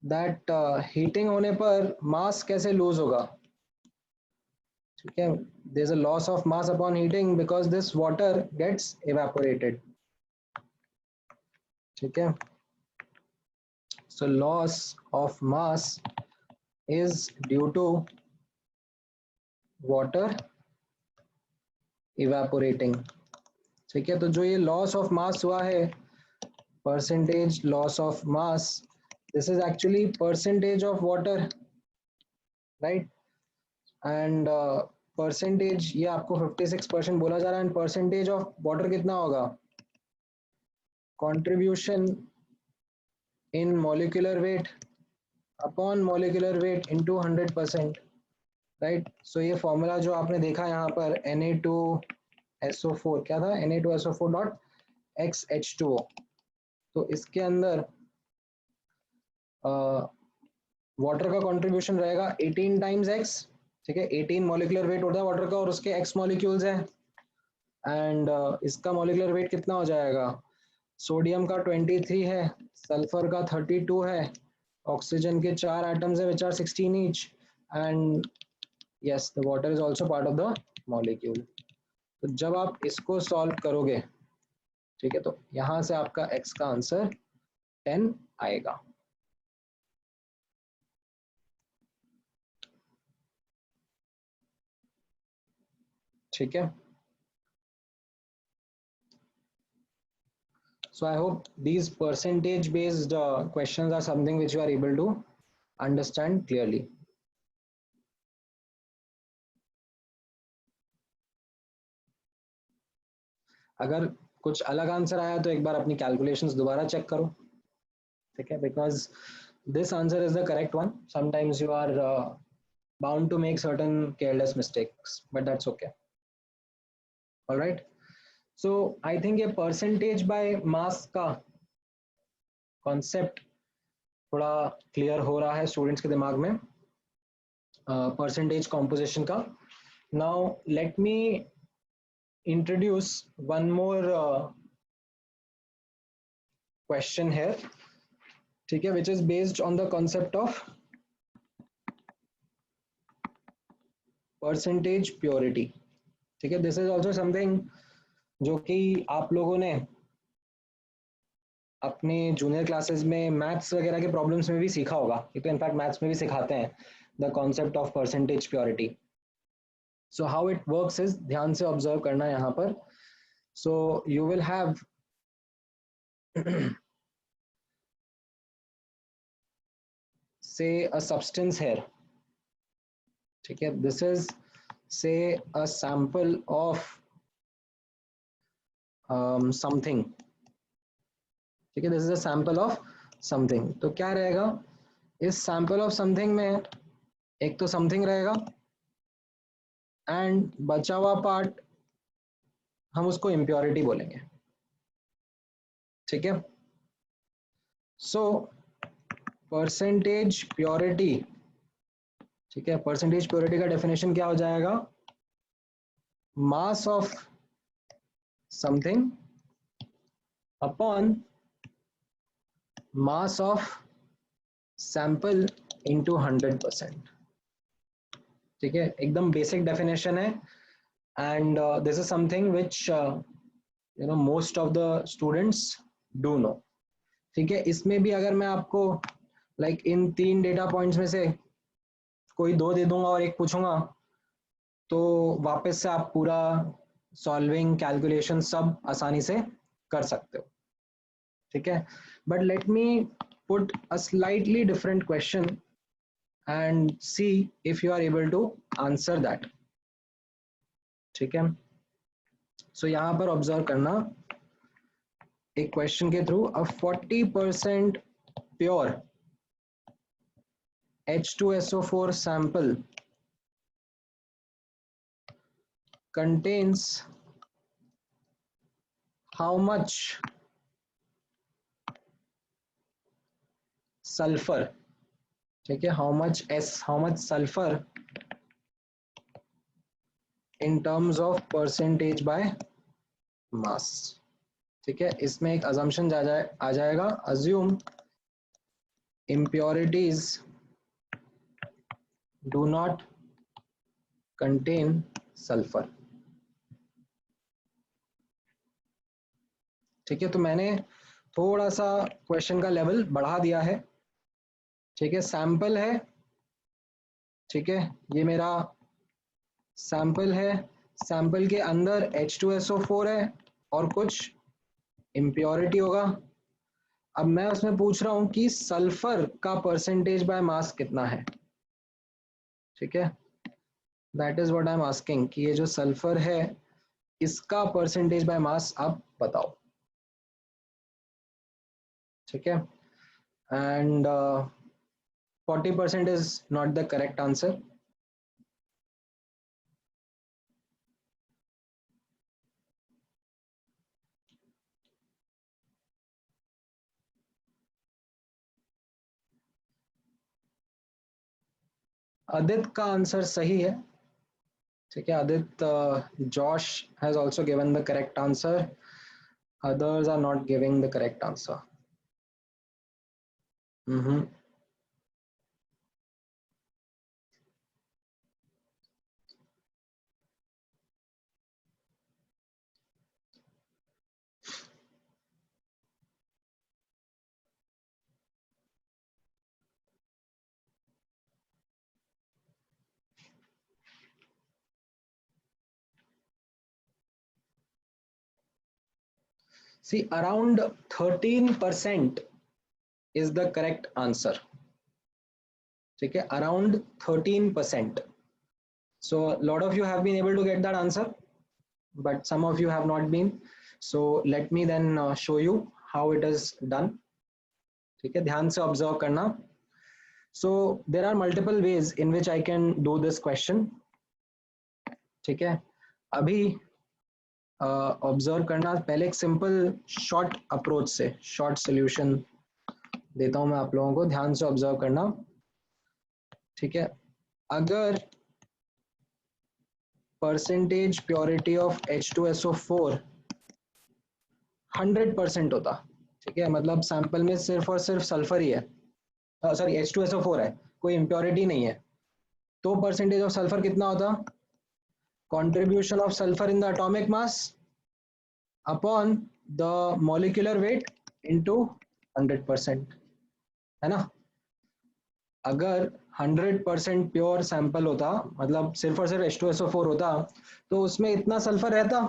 दैट हीटिंग होने पर मास कैसे लूज होगा। ठीक है, there is a loss of mass upon heating because this water gets evaporated. ठीक है, so loss of mass is due to water evaporating। ठीक है, तो जो ये लॉस ऑफ मास हुआ है, percentage loss of mass, this is actually percentage of water, right. And percentage, ये आपको 56% बोला जा रहा है, एंड परसेंटेज ऑफ वाटर कितना होगा, contribution in molecular weight upon molecular weight into 100%, right. So ये फॉर्मूला जो आपने देखा यहाँ पर Na2SO4 क्या था, Na2SO4 डॉट XH2O, तो इसके अंदर वाटर का कंट्रीब्यूशन रहेगा 18 टाइम्स x। ठीक है, 18 मॉलिक्यूलर वेट होता है वाटर का और उसके x मॉलिक्यूल्स हैं, एंड इसका मॉलिक्यूलर वेट कितना हो जाएगा, सोडियम का 23 है, सल्फर का 32 है, ऑक्सीजन के 4 एटम्स है which are 16 each, and yes the water is also part of the molecule. तो जब आप इसको सॉल्व करोगे, ठीक है, तो यहां से आपका x का आंसर 10 आएगा। ठीक है, so I hope these percentage based questions are something which you are able to understand clearly। अगर कुछ अलग आंसर आया तो एक बार अपनी कैलकुलेशंस दोबारा चेक करो। ठीक है, because this answer is the correct one, sometimes you are bound to make certain careless mistakes, but that's okay। all right, so I think ये percentage by mass का concept थोड़ा क्लियर हो रहा है स्टूडेंट्स के दिमाग में परसेंटेज कॉम्पोजिशन का. Now let me introduce one more question है, ठीक है, which is based on the concept of percentage purity. ठीक है, दिस इज ऑल्सो समथिंग जो कि आप लोगों ने अपने जूनियर क्लासेस में मैथ्स वगैरह के प्रॉब्लम्स में भी सीखा होगा. ये तो इनफैक्ट मैथ्स में भी सिखाते हैं the concept of percentage purity. So how it works is, ध्यान से ऑब्जर्व करना है यहाँ पर. सो you will have say a substance here. ठीक है, this is say a sample of something. ठीक है, this is a sample of something. तो क्या रहेगा इस sample of something में, एक तो something रहेगा एंड बचा हुआ पार्ट हम उसको impurity बोलेंगे. ठीक है, सो परसेंटेज प्योरिटी, ठीक है, परसेंटेज प्योरिटी का डेफिनेशन क्या हो जाएगा, mass of something upon mass of sample into 100%. ठीक है, एकदम बेसिक डेफिनेशन है and this is something which you know most of the students do know. ठीक है, इसमें भी अगर मैं आपको लाइक इन 3 डेटा पॉइंट्स में से कोई 2 दे दूंगा और एक पूछूंगा तो वापस से आप पूरा सॉल्विंग कैलकुलेशन सब आसानी से कर सकते हो. ठीक है, but let me put a slightly different question and see if you are able to answer that. ठीक है, सो यहाँ पर ऑब्जर्व करना एक क्वेश्चन के through, a 40% pure H2SO4 sample contains how much sulfur. ठीक है, how much sulfur in terms of percentage by mass. ठीक है, इसमें एक assumption आ जाएगा, assume impurities do not contain sulfur. ठीक है, तो मैंने थोड़ा सा क्वेश्चन का लेवल बढ़ा दिया है. ठीक है, सैंपल है, ठीक है, ये मेरा सैंपल है, सैंपल के अंदर H2SO4 है और कुछ इम्प्योरिटी होगा. अब मैं उसमें पूछ रहा हूं कि सल्फर का परसेंटेज बाय मास कितना है. ठीक है, that is what I am asking कि ये जो सल्फर है इसका परसेंटेज बाय मास आप बताओ. ठीक है, and 40% is not the correct answer. Aditya का आंसर सही है. ठीक है, Aditya, Josh has also given the correct answer, others are not giving the correct answer. See, around 13% is the correct answer. ठीक है, around 13%. So a lot of you have been able to get that answer, but some of you have not been. So let me then show you how it is done. ठीक है, ध्यान से observe करना. So there are multiple ways in which I can do this question. ठीक है, अभी ऑब्जर्व करना पहले एक सिंपल शॉर्ट अप्रोच से, शॉर्ट सोल्यूशन देता हूं मैं आप लोगों को, ध्यान से ऑब्जर्व करना, ठीक है। अगर परसेंटेज प्योरिटी ऑफ H2SO4 100% होता, ठीक है, मतलब सैंपल में सिर्फ और सिर्फ सल्फर ही है, सॉरी H2SO4 है, कोई इम्प्योरिटी नहीं है, तो परसेंटेज ऑफ सल्फर कितना होता? Contribution of sulphur in the atomic mass upon the molecular weight into 100%, है ना। अगर 100% प्योर सैंपल होता, मतलब सिर्फ और सिर्फ H2SO4 होता, तो उसमें इतना सल्फर रहता।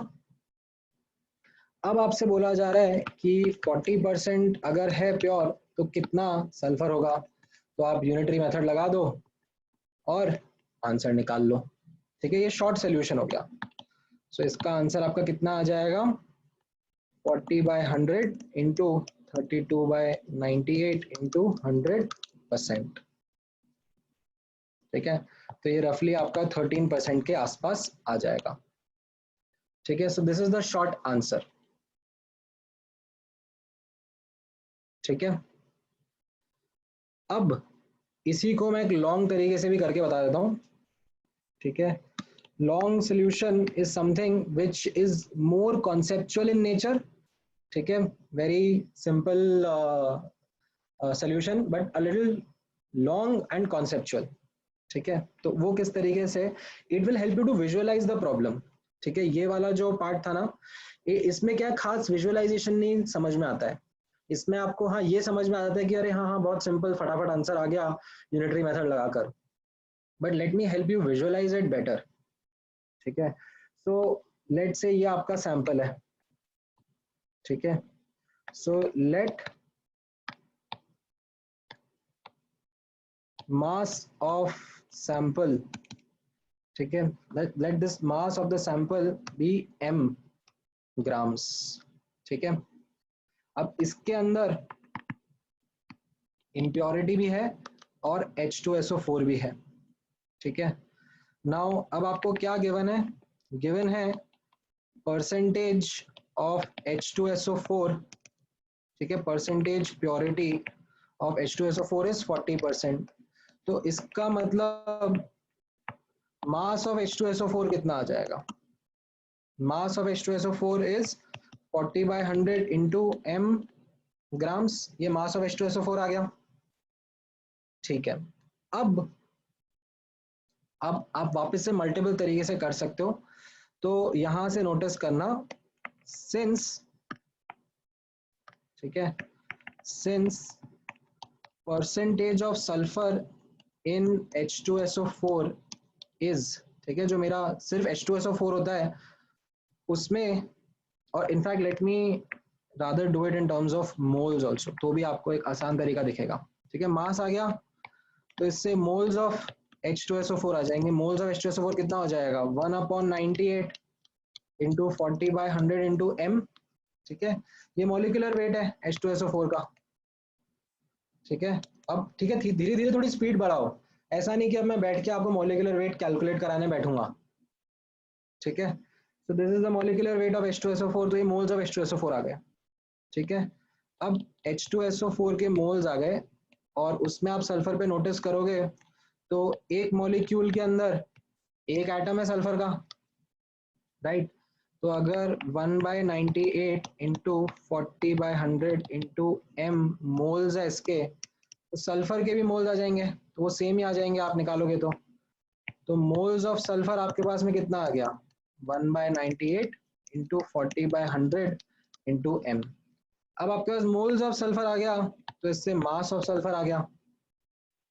अब आपसे बोला जा रहा है कि 40% अगर है प्योर तो कितना सल्फर होगा, तो आप यूनिटरी मेथड लगा दो और आंसर निकाल लो, ठीक है। ये शॉर्ट सोल्यूशन हो गया। सो इसका आंसर आपका कितना आ जाएगा, 40/100 इंटू 32/98 इंटू 100%, ठीक है। तो ये रफली आपका 13% के आसपास आ जाएगा, ठीक है। सो this is the short answer, ठीक है। अब इसी को मैं एक लॉन्ग तरीके से भी करके बता देता हूँ, ठीक है। Long solution is something which is more conceptual in nature, ठीक है, very simple solution but a little long and conceptual, ठीक है। तो वो किस तरीके से, it will help you to visualise the problem, ठीक है। ये वाला जो पार्ट था ना, ये इसमें क्या खास विजुअलाइजेशन नहीं समझ में आता है, इसमें आपको हाँ ये समझ में आता है कि अरे हाँ हाँ बहुत सिंपल फटाफट आंसर आ गया यूनिटरी मेथड लगाकर, but let me help you visualise it better, ठीक है। सो लेट से ये आपका सैंपल है, ठीक है। So let mass of sample, ठीक है, let this mass of the sample be m grams, ठीक है। अब इसके अंदर impurity भी है और H2SO4 भी है, ठीक है। नाउ अब आपको क्या गिवन है, गिवन है परसेंटेज ऑफ H2SO4, ठीक है, percentage purity of H2SO4 is 40%, तो इसका मतलब मास ऑफ H2SO4 कितना आ जाएगा, mass of H2SO4 is 40/100 into m grams, ये मास ऑफ H2SO4 आ गया, ठीक है। अब आप वापस से मल्टीपल तरीके से कर सकते हो, तो यहां से नोटिस करना, सिंस, ठीक है, since percentage of sulphur in H2SO4 is, ठीक है, जो मेरा सिर्फ H2SO4 होता है उसमें, और in fact let me rather do it in terms of moles also, तो भी आपको एक आसान तरीका दिखेगा, ठीक है। मास आ गया तो इससे मोल्स ऑफ H2SO4 आ जाएंगे, मोल्स ऑफ H2SO4 कितना हो जाएगा, 1/98 इंटू 40/100 इंटू m, ठीक है। ये मॉलिक्यूलर वेट है H2SO4 का, ठीक है। अब ठीक है, धीरे धीरे थोड़ी स्पीड बढ़ाओ, ऐसा नहीं कि अब मैं बैठ के आपको मॉलिक्यूलर वेट कैलकुलेट कराने बैठूंगा, ठीक है। सो this is the molecular weight of H2SO4, तो ये मोल्स ऑफ H2SO4 आ गए, ठीक है। अब H2SO4 के मोल्स आ गए और उसमें आप सल्फर पे नोटिस करोगे तो एक मॉलिक्यूल के अंदर एक एटम है सल्फर का, राइट। तो अगर 1/98 इंटू 40/100 इंटू m मोल्स है इसके, तो सल्फर के भी मोल्स आ जाएंगे, तो वो सेम ही आ जाएंगे आप निकालोगे तो मोल्स ऑफ सल्फर आपके पास में कितना आ गया, 1/98 इंटू 40/100 इंटू m। अब आपके पास मोल्स ऑफ सल्फर आ गया तो इससे मास ऑफ सल्फर आ गया,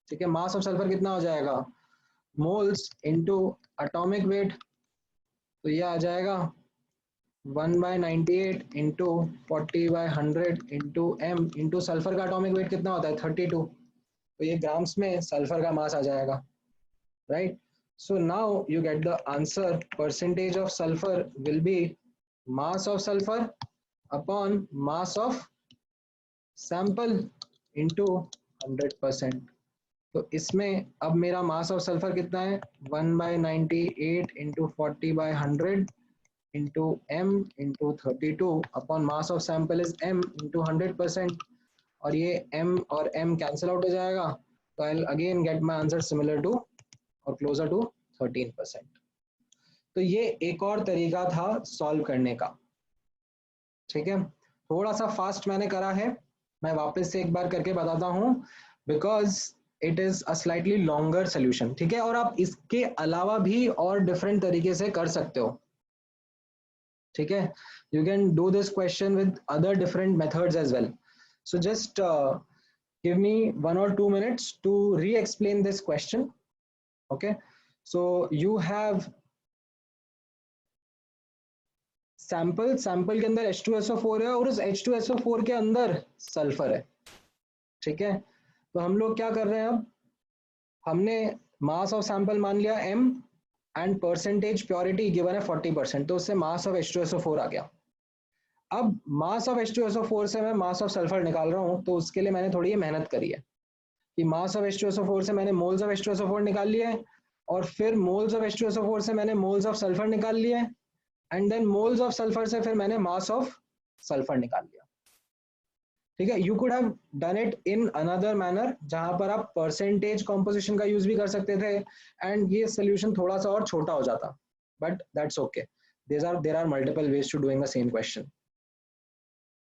ठीक है। मास ऑफ सल्फर कितना हो जाएगा, मोल्स इंटू एटॉमिक वेट, तो ये आ जाएगा 1/98 into 40/100 into m into sulphur का एटॉमिक वेट कितना होता है 32, तो ये ग्राम्स में सल्फर का मास आ जाएगा, right. So now you get the answer, percentage of sulphur will be mass of sulphur upon mass of sample into 100%। तो इसमें अब मेरा मास ऑफ सल्फर कितना है, 1/98 into 40/100 into m into 32 upon mass of sample is m into 100%, और ये m और m कैंसिल आउट हो जाएगा, तो I will again get my answer similar to और क्लोजर टू 13%। तो ये एक और तरीका था सॉल्व करने का। ठीक है, थोड़ा सा फास्ट मैंने करा है, मैं वापस से एक बार करके बताता हूँ, because it is a slightly longer solution. ठीक है, और आप इसके अलावा भी और डिफरेंट तरीके से कर सकते हो। ठीक है, you can do this question with other different methods as well. So just give me 1 or 2 minutes to re-explain this question. Okay, so you have sample के अंदर H2SO4 है और उस H2SO4 के अंदर सल्फर है। ठीक है, तो हम लोग क्या कर रहे हैं, अब हमने मास ऑफ सैंपल मान लिया m and percentage purity given है 40%, तो उससे मास ऑफ H2SO4 आ गया। अब मास ऑफ H2SO4 से मैं मास ऑफ सल्फर निकाल रहा हूं, तो उसके लिए मैंने थोड़ी मेहनत करी है कि मास ऑफ H2SO4 से मैंने मोल्स ऑफ H2SO4 निकाल लिए, और फिर मोल्स ऑफ H2SO4 से मैंने मोल्स ऑफ सल्फर निकाल लिए, and then moles of sulphur से फिर मैंने मास ऑफ सल्फर निकाल लिया। ठीक है, you could have done it in another manner, जहां पर आप परसेंटेज कॉम्पोजिशन का यूज भी कर सकते थे, एंड ये सोल्यूशन थोड़ा सा और छोटा हो जाता, but that's okay, there are multiple ways to doing the same question.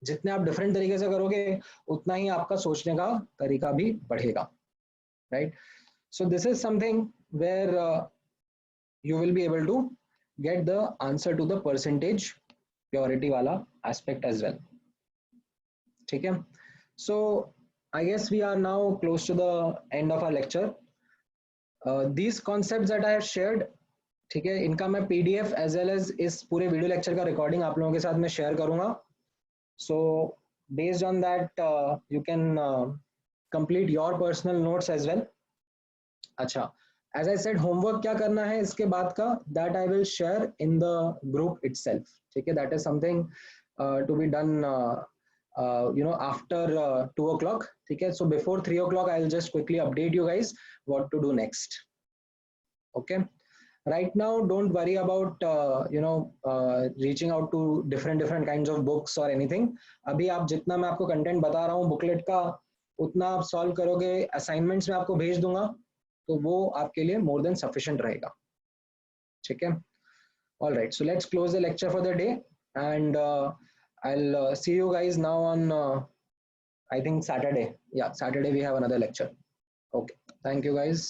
जितने आप डिफरेंट तरीके से करोगे उतना ही आपका सोचने का तरीका भी बढ़ेगा, right? So this is something where you will be able to get the answer to the percentage purity वाला aspect as well. ठीक है, so I guess we are now close to the end of our lecture. These concepts that I have shared, ठीक है, इनका मैं PDF as well as इस पूरे वीडियो लेक्चर का रिकॉर्डिंग आप लोगों के साथ में शेयर करूंगा। So based on that you can complete your personal notes as well. अच्छा, as I said, homework क्या करना है इसके बाद का, that I will share in the group itself. ठीक है, that is something to be done after 2 o'clock. ठीक है, so before 3 o'clock I will just quickly update you guys what to do next. Okay, right now don't worry about reaching out to different kinds of books or anything. अभी आप जितना मैं आपको कंटेंट बता रहा हूँ बुकलेट का, उतना आप सॉल्व करोगे, असाइनमेंट्स में आपको भेज दूंगा, तो वो आपके लिए मोर देन सफिशिएंट रहेगा। ठीक है, all right, so let's close the lecture for the day, and I will see you guys now on I think Saturday. Yeah, Saturday we have another lecture. Okay, thank you guys.